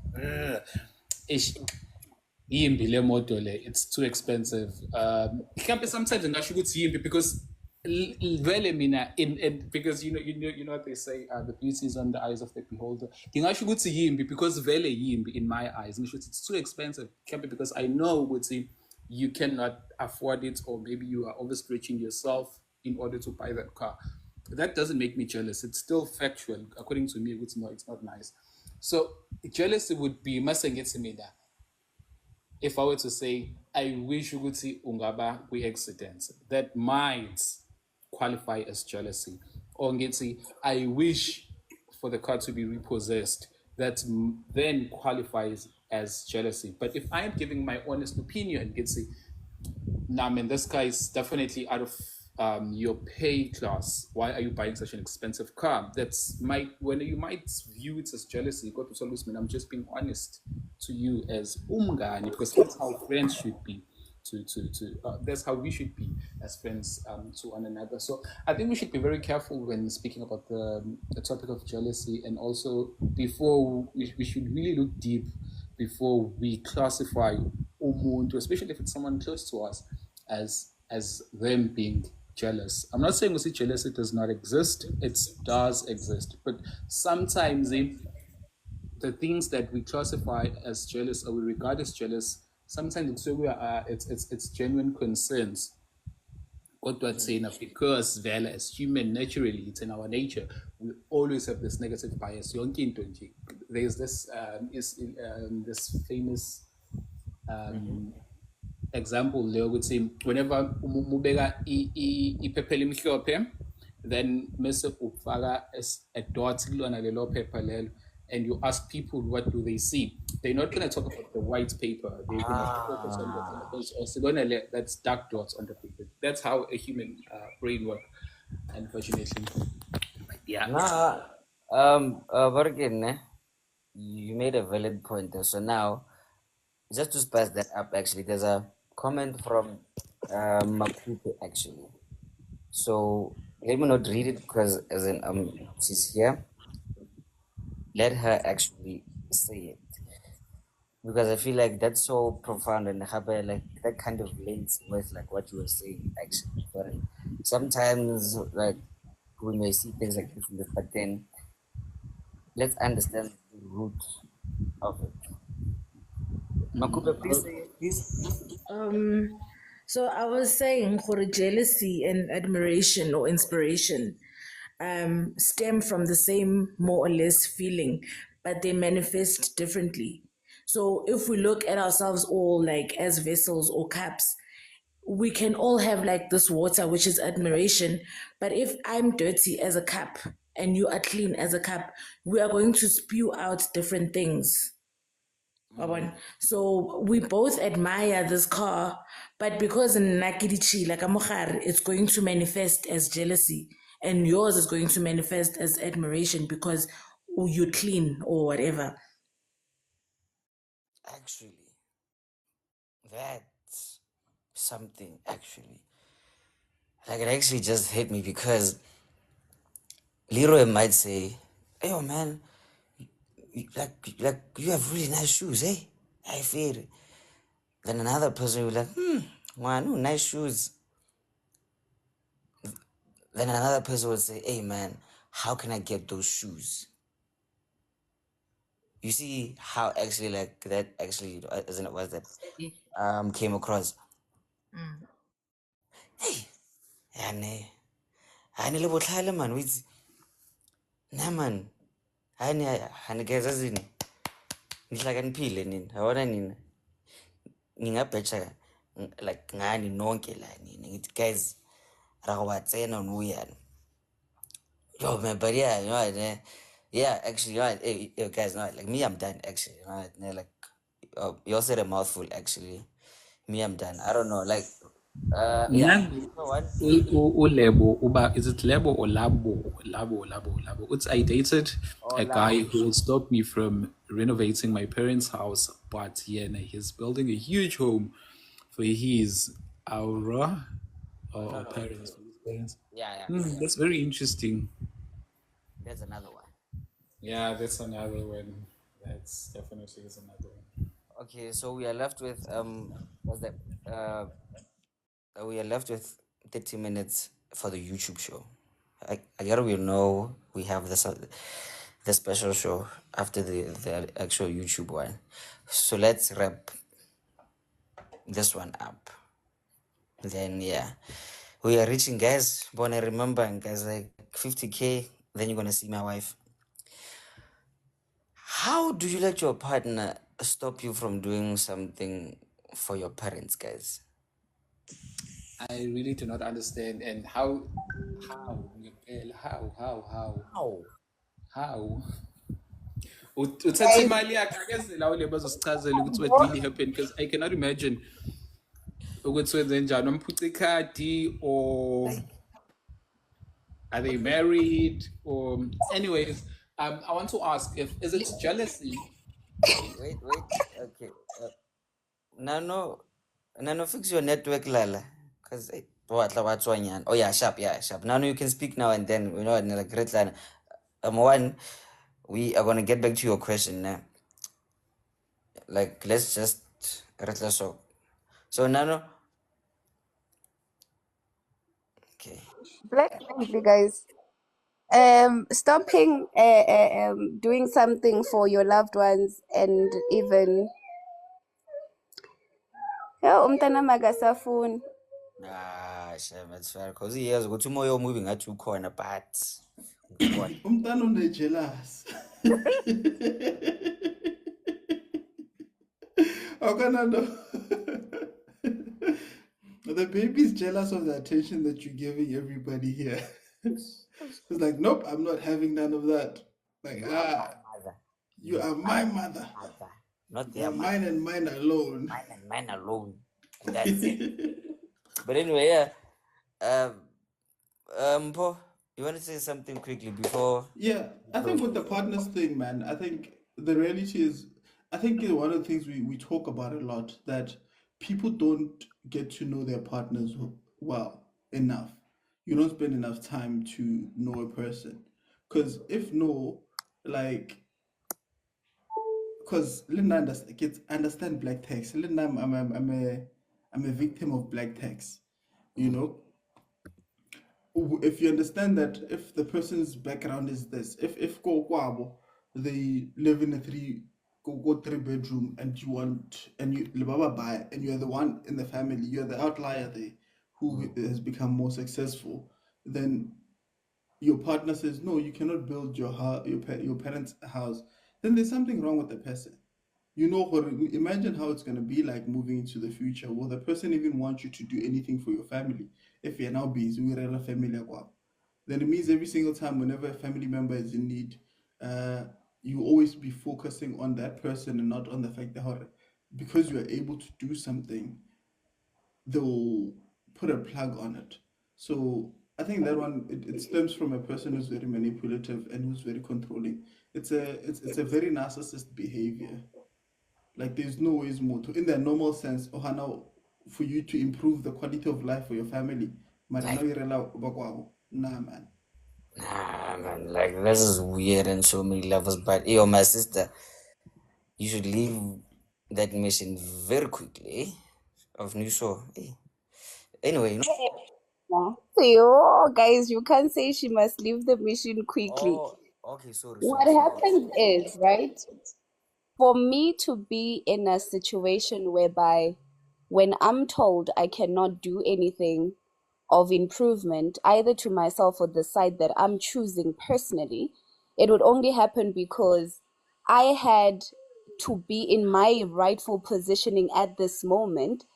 yimbi le moto le, it's too expensive. Sometimes ngasho ukuthi yimbi because vele mina in because you know what they say, the beauty is on the eyes of the beholder. Ngasho ukuthi yimbi because vele yimbi in my eyes. Ngisho ukuthi it's too expensive. Because I know ukuthi you cannot afford it, or maybe you are overstretching yourself in order to buy that car. That doesn't make me jealous. It's still factual. According to me, it's not nice. So jealousy would be masengetse mina. If I were to say, I wish ukuthi ungaba kwi-accident, that might qualify as jealousy. Or ngithi, I wish for the car to be repossessed, that then qualifies as jealousy. But if I am giving my honest opinion, ngithi, nah man, this guy is definitely out of your pay class. Why are you buying such an expensive car? When you might view it as jealousy, go to solution. I'm just being honest to you as umngani, because that's how friends should be. That's how we should be as friends to one another. So I think we should be very careful when speaking about the topic of jealousy, and also before we should really look deep before we classify umuntu, especially if it's someone close to us, as them being jealous. I'm not saying jealousy does not exist. It does exist, but sometimes the things that we classify as jealous, or we regard as jealous, sometimes it's genuine concerns. Because vele as human, naturally, it's in our nature, we always have this negative bias. There's this this famous example there would say, whenever mubeka iphepha elimhlophe, then mese ufaka a dot kulona lelo phepha lelo, and you ask people what do they see, they're not going to talk about the white paper. They're going to focus on that's dark dots on the paper. That's how a human brain works, unfortunately. Yeah. But again, you made a valid point there. So now, just to spice that up, actually, there's a comment from Makupe, actually. So let me not read it because as in she's here. Let her actually say it, because I feel like that's so profound, and like that kind of links with like what you were saying actually. But sometimes like we may see things like this, but then let's understand the root of it. Makupe, please say it, please. So I was saying for jealousy and admiration or inspiration stem from the same more or less feeling, but they manifest differently. So if we look at ourselves all like as vessels or cups, we can all have like this water, which is admiration. But if I'm dirty as a cup and you are clean as a cup, we are going to spew out different things. So we both admire this car, but because in Nakidichi, like Amokhar, it's going to manifest as jealousy, and yours is going to manifest as admiration because you're clean or whatever. Actually, that's something actually. Like it actually just hit me because Leroy might say, "Hey, oh man, like you have really nice shoes, eh? I feel." Then another person will be like, wow, no, nice shoes. Then another person will say, hey man, how can I get those shoes? You see how actually like that actually isn't it was that came across. Hey, yani le botlhale man, with na man, hani guys azini. Nihlakaniphile nini, yabona nina. Ngingabheja like ngani nonke la nini. Ngithi guys, ra go ba tsena no yana. Yo man, but yeah, you know what, yeah, actually, you know what, hey, guys, no, like me, I'm done. Actually, you know what, like you all said a mouthful. Actually, me, I'm done. I don't know, like, yeah, you know what? Ulebo, is it Lebo or Labo? I dated Oh, a guy Labo. who will stop me from renovating my parents' house, but yeah, he's building a huge home for his aura or No, parents. yeah. That's very interesting. That's another one. Yeah, that's another one. That's definitely is another one. Okay, so we are left with what's that? We are left with 30 minutes for the YouTube show. I gotta we know we have this the special show after the actual YouTube one. So let's wrap this one up. Then yeah, we are reaching, guys. Wanna remember, guys, like 50K. Then you're gonna see my wife. How do you let your partner stop you from doing something for your parents, guys? I really do not understand. And how, How? how? Uthatha imali yakhe akeze lawo le bazosichazela ukuthi what really happened, because I cannot imagine ukuthi wenze njani, wamphuca ikhadi, or are they married, or anyways. I want to ask, if is it jealousy? Wait. Okay. Nano, fix your network, Lala. Because oh yeah, sharp, Nano, you can speak now and then. You know, in a great line. One, we are gonna get back to your question now. Like, let's just so Nano. Okay. Black friendly, guys. Stopping doing something for your loved ones, and even umntana magasafuni. Shem, it's fair. Because he has got two more moving at two corner, but what? Umntana unejealous. Akanando. The baby's jealous of the attention that you're giving everybody here. It's like, nope, I'm not having none of that. Like, you are my mother. Not You their are mother. mine and mine alone. Mine and mine alone. And that's it. But anyway, yeah. Po, you want to say something quickly before? Yeah, I think with the partners thing, man, I think the reality is, I think one of the things we talk about a lot, that people don't get to know their partners well enough. You don't spend enough time to know a person. Because if no, like, because Linda understand black tax. Linda, I'm a victim of black tax. You know, if you understand that, if the person's background is this, if go kwabo, they live in a three bedroom, and you want, and you libaba buy, and you're the one in the family, you're the outlier there who has become more successful, then your partner says no, you cannot build your house, your parents' house, then there's something wrong with the person. You know, imagine how it's going to be like moving into the future. Will the person even want you to do anything for your family if you're now busy with a family? Then it means every single time, whenever a family member is in need, you always be focusing on that person and not on the fact that because you are able to do something, they'll put a plug on it. So I think that one, it stems from a person who's very manipulative and who's very controlling. It's a very narcissist behavior. Like, there's no ways more to, in the normal sense, now for you to improve the quality of life for your family. Nah, man. Nah, man, like this is weird in so many levels. But yo, my sister, you should leave that mission very quickly. Of new show. Anyway, So, guys, you can't say she must leave the mission quickly. Oh, okay, sorry. What happens is, right, for me to be in a situation whereby when I'm told I cannot do anything of improvement, either to myself or the side that I'm choosing personally, it would only happen because I had to be in my rightful positioning at this moment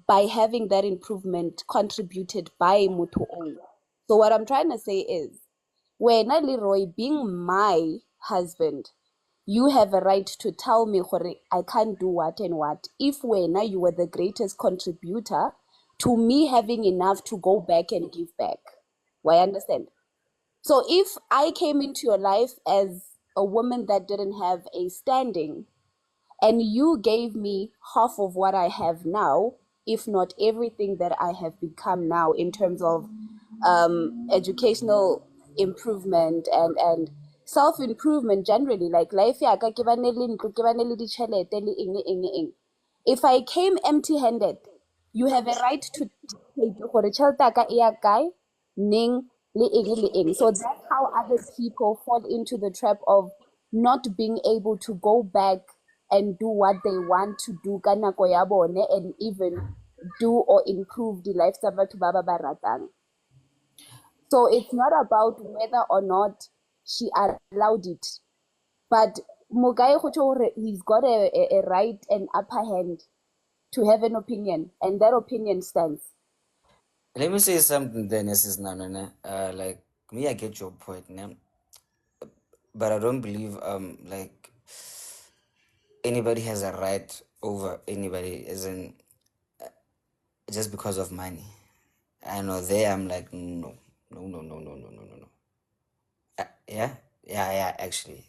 by having that improvement contributed by Mutu Ong. So what I'm trying to say is, when Leroy being my husband, you have a right to tell me I can't do what and what. If when you were the greatest contributor to me having enough to go back and give back. Well, I understand. So if I came into your life as a woman that didn't have a standing, and you gave me half of what I have now, if not everything that I have become now in terms of educational improvement and self-improvement generally, like life ya ka ke bane le ntlo, ke bane le ditjhelete le eng. If I came empty-handed, you have a right to dictate gore tjhelete ya ka e ya kae, neng, le eng. So that's how other people fall into the trap of not being able to go back and do what they want to do ka nako ya bone, and even do or improve the life tsa batho ba ba ba ratang. So it's not about whether or not she allowed it, but Mugai he's got a right and upper hand to have an opinion, and that opinion stands. Let me say something then, Mrs. Nanana. Like me, I get your point, né? But I don't believe like anybody has a right over anybody, isn't just because of money. I know there I'm like no. Yeah, actually.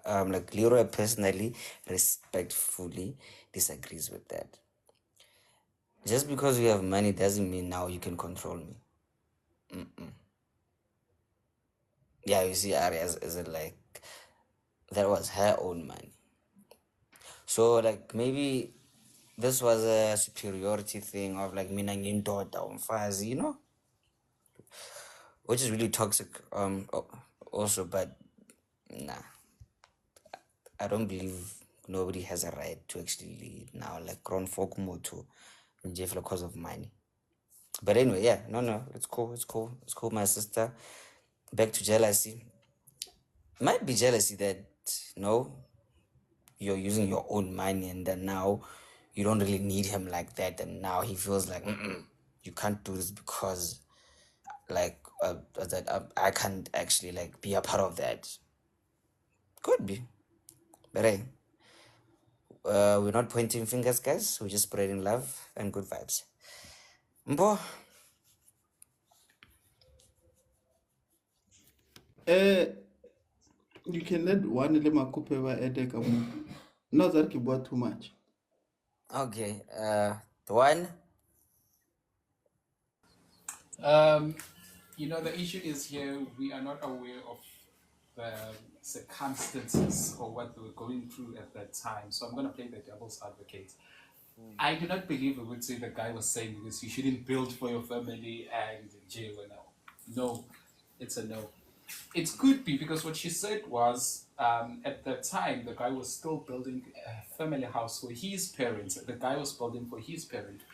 Like Leroy personally, respectfully disagrees with that. Just because you have money doesn't mean now you can control me. Yeah, you see, Arias is it like that was her own money. So like maybe this was a superiority thing of like mina ngiyindoda umfazi, you know, which is really toxic. Also, but nah, I don't believe nobody has a right to actually lead now. Like grown folk moto, just because of money. But anyway, yeah, no, it's cool, my sister. Back to jealousy. Might be jealousy that no, you're using your own money and then now you don't really need him like that, and now he feels like you can't do this because like that I can't actually like be a part of that. Could be, but hey, we're not pointing fingers, guys. We're just spreading love and good vibes. Mbo. You can let one le makupe ba ede ka mo. Not that you bought too much. Okay, the one. You know, the issue is here we are not aware of the circumstances or what they were going through at that time. So I'm going to play the devil's advocate. I do not believe I would say the guy was saying this. You shouldn't build for your family and jail now. No, it's a no. It could be because what she said was at that time the guy was still building a family house for his parents. The guy was building for his parents.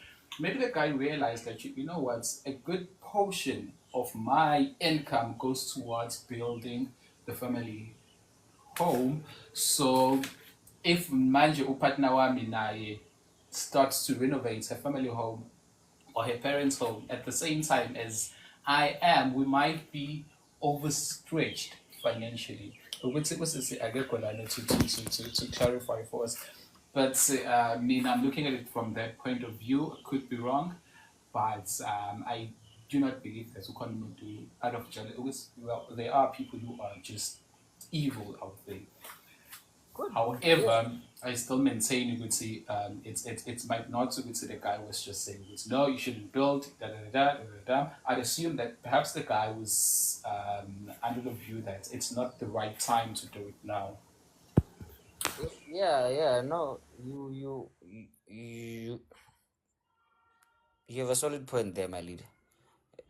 Maybe the guy realized that you know what, a good portion of my income goes towards building the family home. So if manje upartner wami naye starts to renovate her family home or her parents' home at the same time as I am, we might be overstretched financially. Which was I get to clarify for us. But I mean, I'm looking at it from that point of view. I could be wrong, but I do not believe that we can do out of jealousy. Well, there are people who are just evil out there. However, I still maintain you would see it's might not so good to the guy was just saying this. No, you shouldn't build. I'd assume that perhaps the guy was under the view that it's not the right time to do it now. Yeah, no, you have a solid point there, my lead.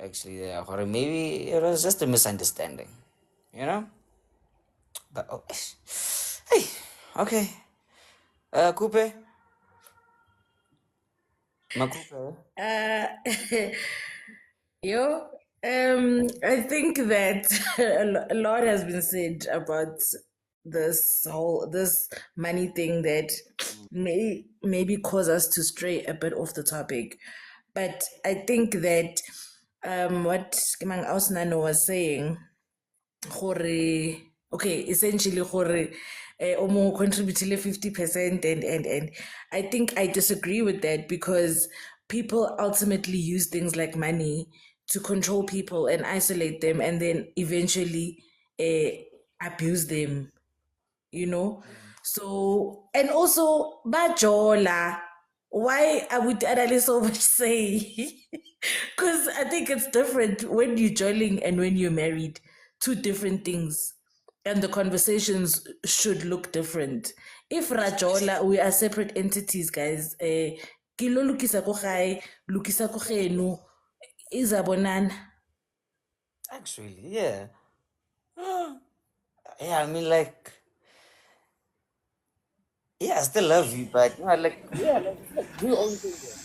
Actually, yeah, or maybe it was just a misunderstanding, you know. But oh, hey, okay, Coupe, Makupe. I think that a lot has been said about this money thing that may maybe cause us to stray a bit off the topic. But I think that what Kimang Ausnano was saying, okay, essentially gore omo contribute 50% and I think I disagree with that because people ultimately use things like money to control people and isolate them and then eventually abuse them, you know. So and also bajola Why I would Adali so much say? Because I think it's different when you're joining and when you're married. Two different things. And the conversations should look different. If Rajola, we are separate entities, guys. Kilo lukisa ko gae, lukisa ko geno, izabonana. Actually, yeah. Yeah, I mean, like, yeah, I still love you, but like, yeah, like do your own thing there.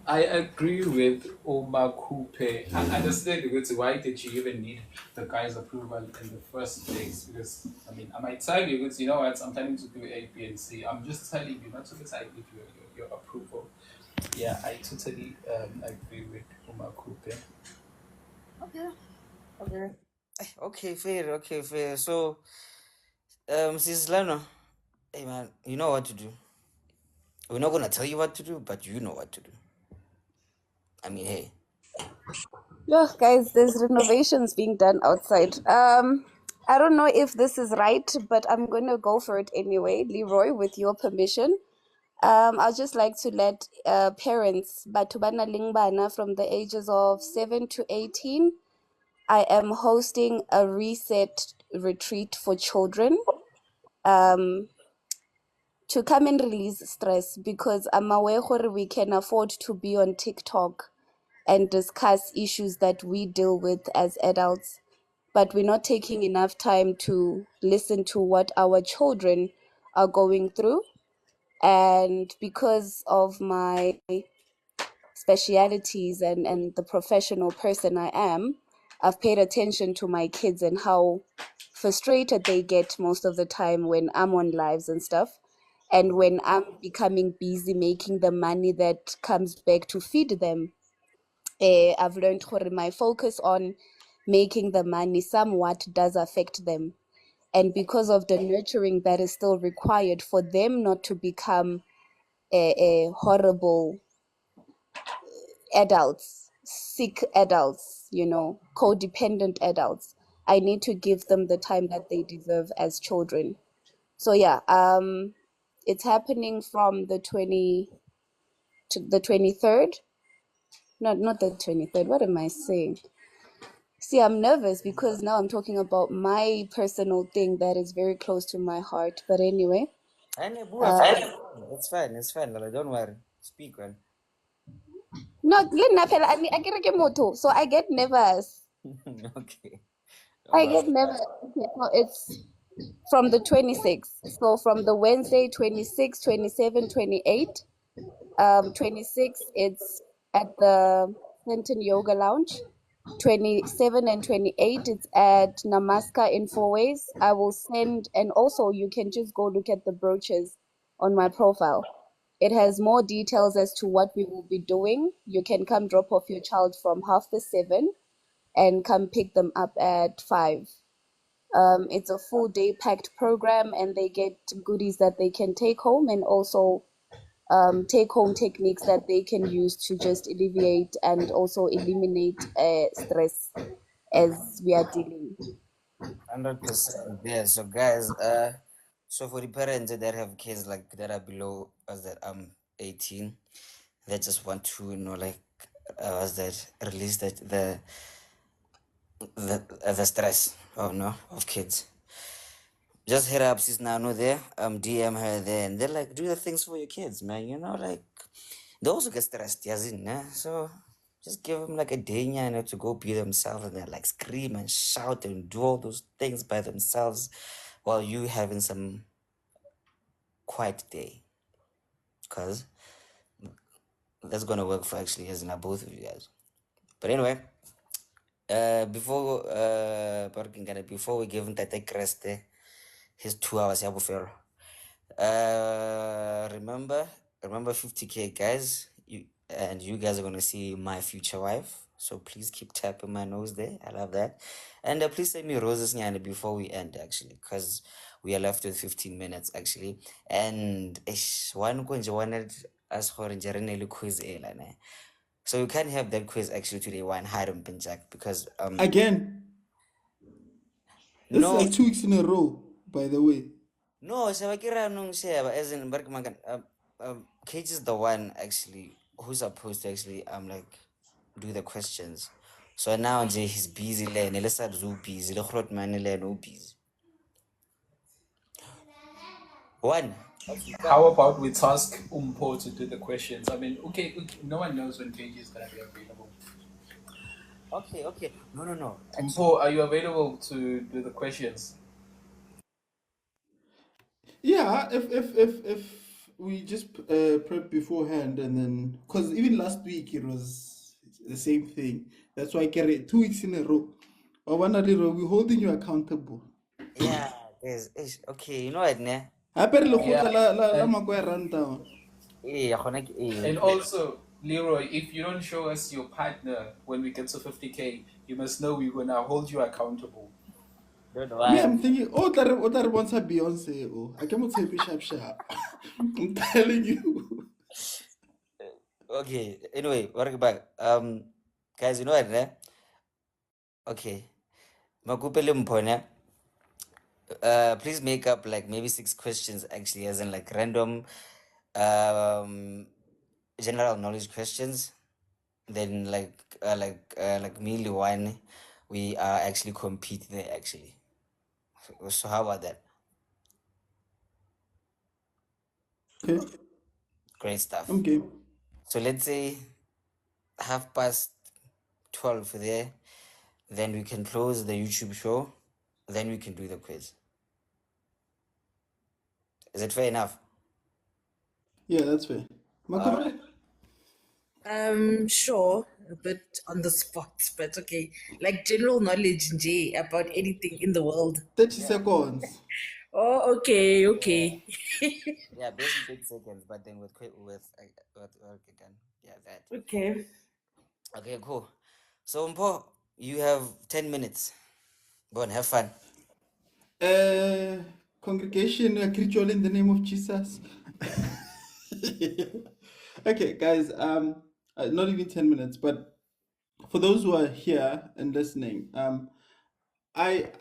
I agree with Omar Coupe. I understand because why did you even need the guy's approval in the first place? Because I mean, I might tell you, because you know what, I'm planning to do A, B, and C. I'm just telling you not to decide with your approval. Yeah, I totally agree with Omar Coupe. Okay. Okay. Okay, fair. So, Sis Lano, hey man, you know what to do. We're not gonna tell you what to do, but you know what to do. I mean, hey. Yeah, guys, there's renovations being done outside. I don't know if this is right, but I'm gonna go for it anyway. Leroy, with your permission. I'd just like to let parents, Batubana Lingbana, from the ages of 7 to 18, I am hosting a reset retreat for children um, to come and release stress, because I'm aware gore we can afford to be on TikTok and discuss issues that we deal with as adults, but we're not taking enough time to listen to what our children are going through. And because of my specialities and the professional person I am, I've paid attention to my kids and how frustrated they get most of the time when I'm on lives and stuff. And when I'm becoming busy making the money that comes back to feed them, I've learned my focus on making the money somewhat does affect them. And because of the nurturing that is still required for them not to become a horrible adults, sick adults, codependent adults. I need to give them the time that they deserve as children. So yeah, it's happening from the 20 to the 23rd. Not the 23rd. What am I saying? See, I'm nervous because now I'm talking about my personal thing that is very close to my heart. But anyway, I know, boo, uh, it's fine, Lala, don't worry. Speak, man. no, I get moto, so I get nervous. Okay. I Wow. get nervous. Okay, so it's from the 26th. So from the Wednesday, 26, 27, 28. 26 it's at the Clinton Yoga Lounge. 27 and 28 it's at Namaska in Four Ways. I will send, and also you can just go look at the brochures on my profile. It has more details as to what we will be doing. You can come drop off your child from 7:30 and come pick them up at 5. It's a full day packed program, and they get goodies that they can take home, and also take home techniques that they can use to just alleviate and also eliminate stress as we are dealing. 100%. Yeah. So, guys, so for the parents that have kids like that are below us that 18, they just want to like was that release the stress, oh no, of kids. Just hit up sis Nano there, DM her there, and they're like, do the things for your kids, man. Like they also get stressed, in so just give them like a day, to go be themselves, and then like scream and shout and do all those things by themselves while you having some quiet day, because that's gonna work for actually as in both of you guys. But anyway, before we give him Tate Creste his 2 hours, remember 50K, guys. You guys are gonna see my future wife. So please keep tapping my nose there. I love that. And please send me roses nyana before we end, actually, because we are left with 15 minutes actually. And one wanted us for quiz ne. So you can't have that quiz actually today, one Hiram Pinjak, because Again, this is no, like 2 weeks in a row, by the way. no, Sabakira nung siya, as in Barkmagan, Cage is the one actually who's supposed to actually like do the questions. So now he's busy le nelesa zo busy le grot man le no busy. One. How about we task Umpo to do the questions? I mean, okay, no one knows when KG is going to be available. Okay. No. Umpo, are you available to do the questions? Yeah, if we just prep beforehand and then, because even last week it was the same thing. That's why I carry 2 weeks in a row. Or one a row, we're holding you accountable. Yeah, there's okay, you know what, ne? Hape re Yeah. lekgotla la And, Makwaya Rundown. and also, Leroy, if you don't show us your partner when we get to 50K, you must know we're going to hold you accountable. Don't Me, worry. I'm thinking, oh, that wants a Beyonce. Oh, I can't say sharp. I'm telling you. Okay, anyway, welcome back. Guys, you know what, ne? Okay. Makupele mpone. Please make up like maybe 6 questions actually, as in like random general knowledge questions. Then like me, one, we are actually compete there actually. So how about that? Okay, Great stuff. I'm game. So let's say 12:30 there. Then we can close the YouTube show. Then we can do the quiz. Is it fair enough? Yeah, that's fair. Makope? Sure, a bit on the spot, but okay. Like general knowledge, Jay, about anything in the world. 30 seconds. Oh, okay. Yeah, basically 30 seconds, but then with okay, done. Yeah, that. Okay. Okay, cool. So Mpo, you have 10 minutes. Go on, have fun. Congregation, greet you all in the name of Jesus. Okay, guys, not even 10 minutes, but for those who are here and listening, all I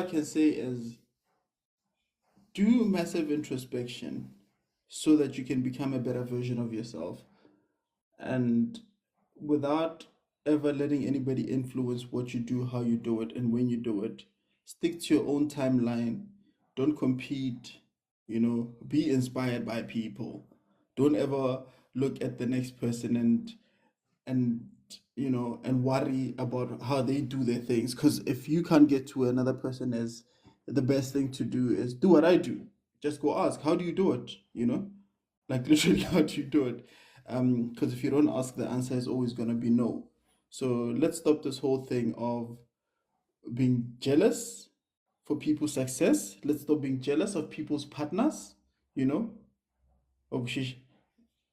can say is do massive introspection so that you can become a better version of yourself, and without ever letting anybody influence what you do, how you do it, and when you do it. Stick to your own timeline. Don't compete. Be inspired by people. Don't ever look at the next person and and worry about how they do their things, because if you can't get to another person, as the best thing to do is do what I do. Just go ask, how do you do it, like literally how do you do it, because if you don't ask, the answer is always going to be no. So let's stop this whole thing of being jealous for people's success. Let's stop being jealous of people's partners, of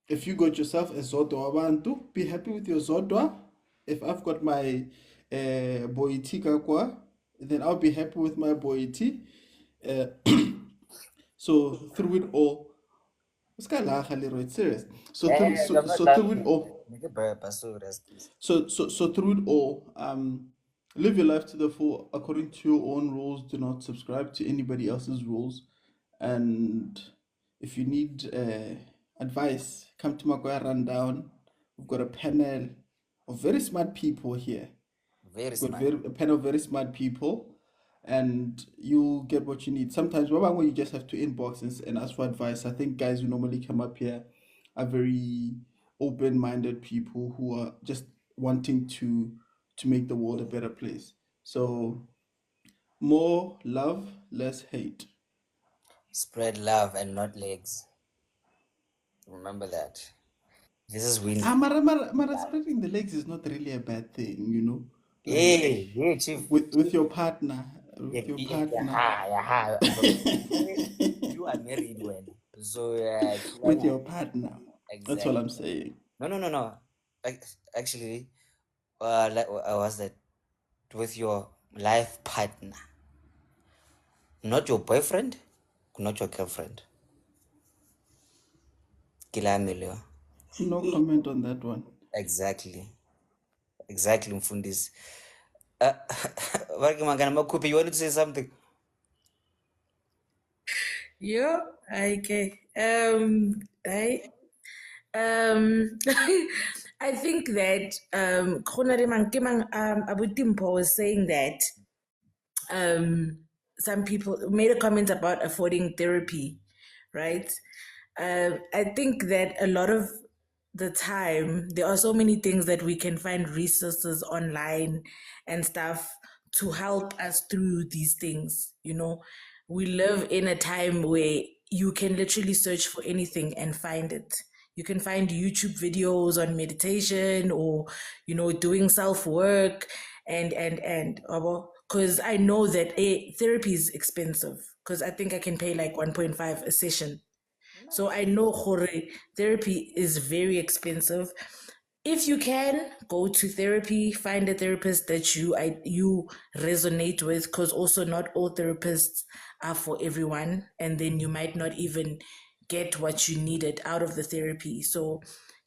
if you got yourself a Zodwa Wabantu, be happy with your Zodwa. If I've got my Boiti Kakwa, then I'll be happy with my Boiti. So through it all, it's serious. So through it all, Make a burp, so rest, please. so through it all, live your life to the full according to your own rules. Do not subscribe to anybody else's rules. And if you need advice, come to Magoya Rundown. We've got a panel of very smart people here. Very We've got smart. a panel of very smart people, and you'll get what you need. Sometimes, when you just have to inbox and ask for advice. I think guys who normally come up here are very open-minded people who are just wanting to make the world a better place. So more love, less hate. Spread love and not legs. Remember that. This is win. Mara, spreading the legs is not really a bad thing. Like Yeah, chief. with your partner, Yeah. You are married when. So with your partner. That's all exactly. I'm saying. No. Actually, was that with your life partner, not your boyfriend, not your girlfriend. Kilamelo. No comment on that one. Exactly, Mfundis. Makupi, you wanted to say something? Yeah, okay. I think that Abu Timpo was saying that some people made a comment about affording therapy, right? I think that a lot of the time there are so many things that we can find resources online and stuff to help us through these things. We live in a time where you can literally search for anything and find it. You can find YouTube videos on meditation or, doing self work and because I know that therapy is expensive because I think I can pay like 1.5 a session. So I know therapy is very expensive. If you can go to therapy, find a therapist that you resonate with, because also not all therapists are for everyone, and then you might not even get what you needed out of the therapy. So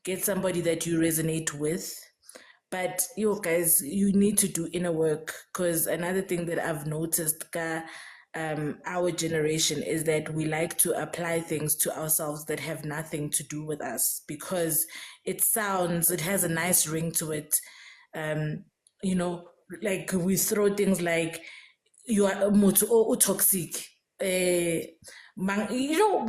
get somebody that you resonate with. But guys, you need to do inner work because another thing that I've noticed, our generation is that we like to apply things to ourselves that have nothing to do with us because it has a nice ring to it. Um, you know, like we throw things like you are toxic.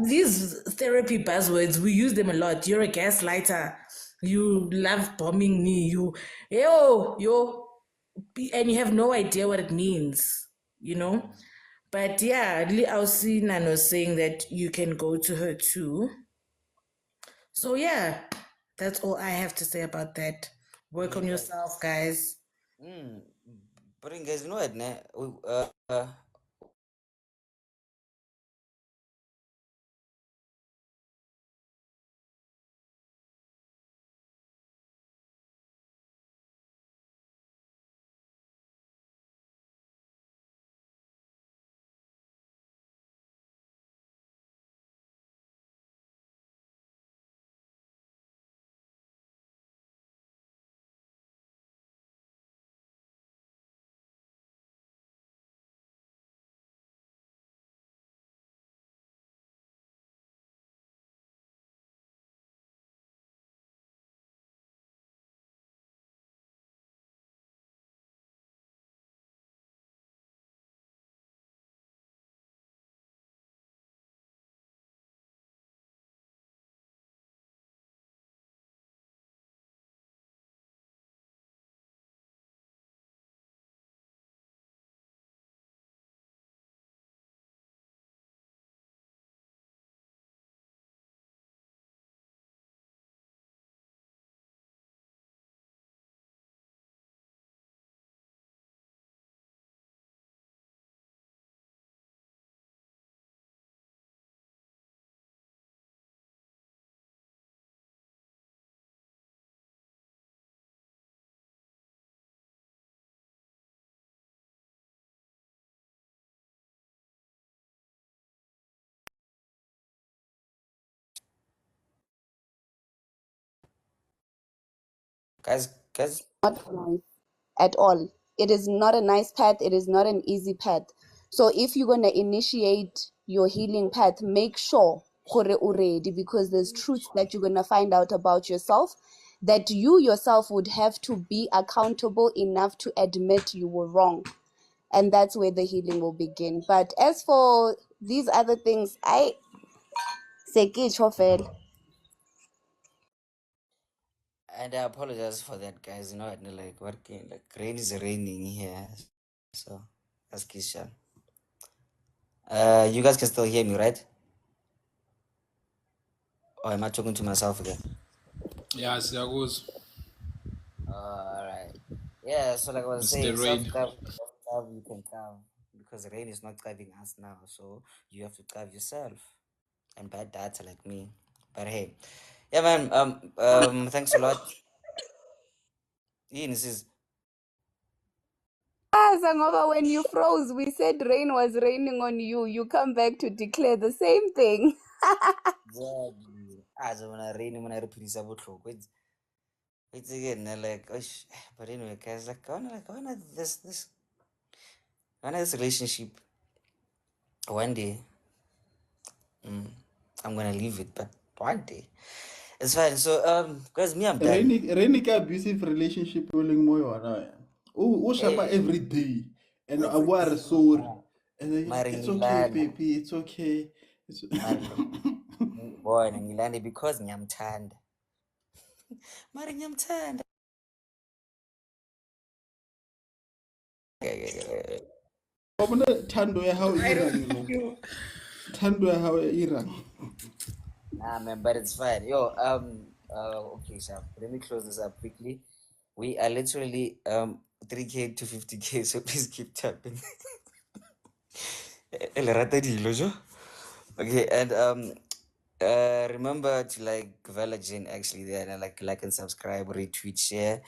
These therapy buzzwords, we use them a lot. You're a gaslighter. You love bombing me. And you have no idea what it means, you know? But yeah, I was seeing Nano saying that you can go to her too. So yeah, that's all I have to say about that. Work on yourself, guys. But guys, you know what, guys, Not nice at all. It is not a nice path. It is not an easy path. So if you're gonna initiate your healing path, make sure gore o ready, because there's truths that you're gonna find out about yourself that you yourself would have to be accountable enough to admit you were wrong. And that's where the healing will begin. But as for these other things, I say ke tjho fela. and I apologize for that, guys. You know what, like working, like rain is raining here, so that's Kishan. You guys can still hear me, right? Or am I talking to myself again? Yeah, siyakuzwa. All right. Yeah, so like I was It's the saying, rain. self-carve, you can carve because rain is not carving us now, so you have to carve yourself. And bad data like me. But hey, yeah, man. Thanks a lot. Ian, this is Sangoba, when you froze, we said rain was raining on you. You come back to declare the same thing. exactly. As when I rain, when I repeat about it's again like, but anyway, guys, like, I wanna this relationship one day. I'm gonna leave it, but one day. It's fine. So guys, me, I'm done. Rainy ka abusive relationship rolling mo yona. O shapa Hey, every day. And I every was day, sorry. no. And then it's okay, Maringilana. baby. It's okay. It's... Boy, ngilande because ngiyamthanda. Mara ngiyamthanda. Wabona thando ya hao irang no. Thando ya hao irang. Nah, man, but it's fine. Yo, okay, Shaf. Let me close this up quickly. We are literally 3K to 50K, so please keep tapping. El rata dilo, jo? Okay, and remember to like Velagin actually there and like and subscribe, retweet, share.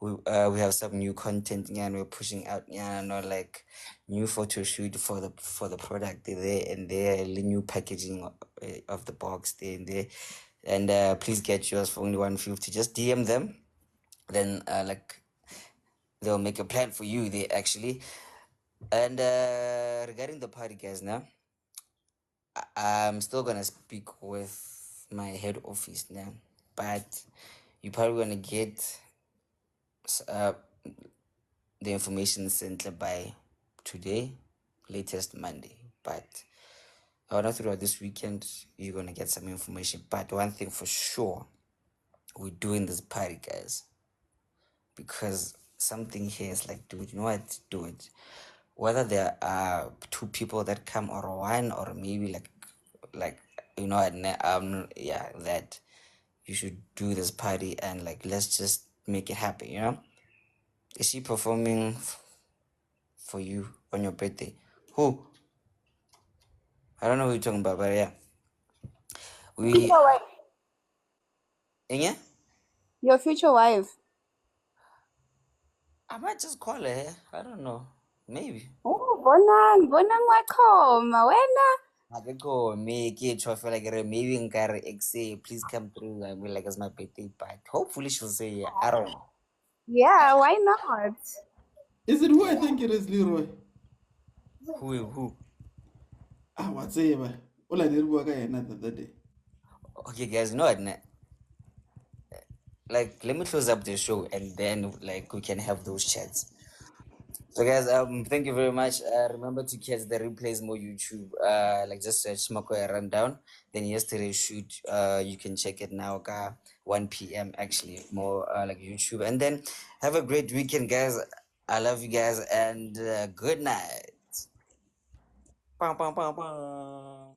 We have some new content and we're pushing out like new photo shoot for the product there and there, new packaging of the box there and there. And please get yours for only 150. Just DM them, then like they'll make a plan for you there actually. And regarding the party, guys, now I'm still gonna speak with my head office now, but you're probably gonna get uh, the information sent by today, latest Monday. But I wanna throughout this weekend, you're gonna get some information. But one thing for sure, we're doing this party, guys, because something here is like, dude, you know what? Do it. Whether there are two people that come or one or maybe like yeah, that you should do this party and like let's just make it happen, you know? Is she performing for you on your birthday? Who? I don't know who you're talking about, but yeah. We Future wife. yeah? Your future wife. I might just call her. I don't know. Maybe. Oh, bonang wakhoma wena. Akekho me ke tjho fela ke re maybe nkare exe please come through. I mean like it's my birthday, but hopefully she'll say yeah. I don't know. Yeah, why not? Is it who I think it is, Leroy? Who? Ah, what's it? Ola nirwa ka yena the other day. Okay guys, you know what? Like let me close up the show and then like we can have those chats. So guys, thank you very much. Remember to catch the replays more YouTube. Like just search Smokoya Rundown. Then yesterday's shoot, you can check it now, 1 p.m. actually, more like YouTube. And then have a great weekend, guys. I love you guys and good night. Bum, bum, bum, bum.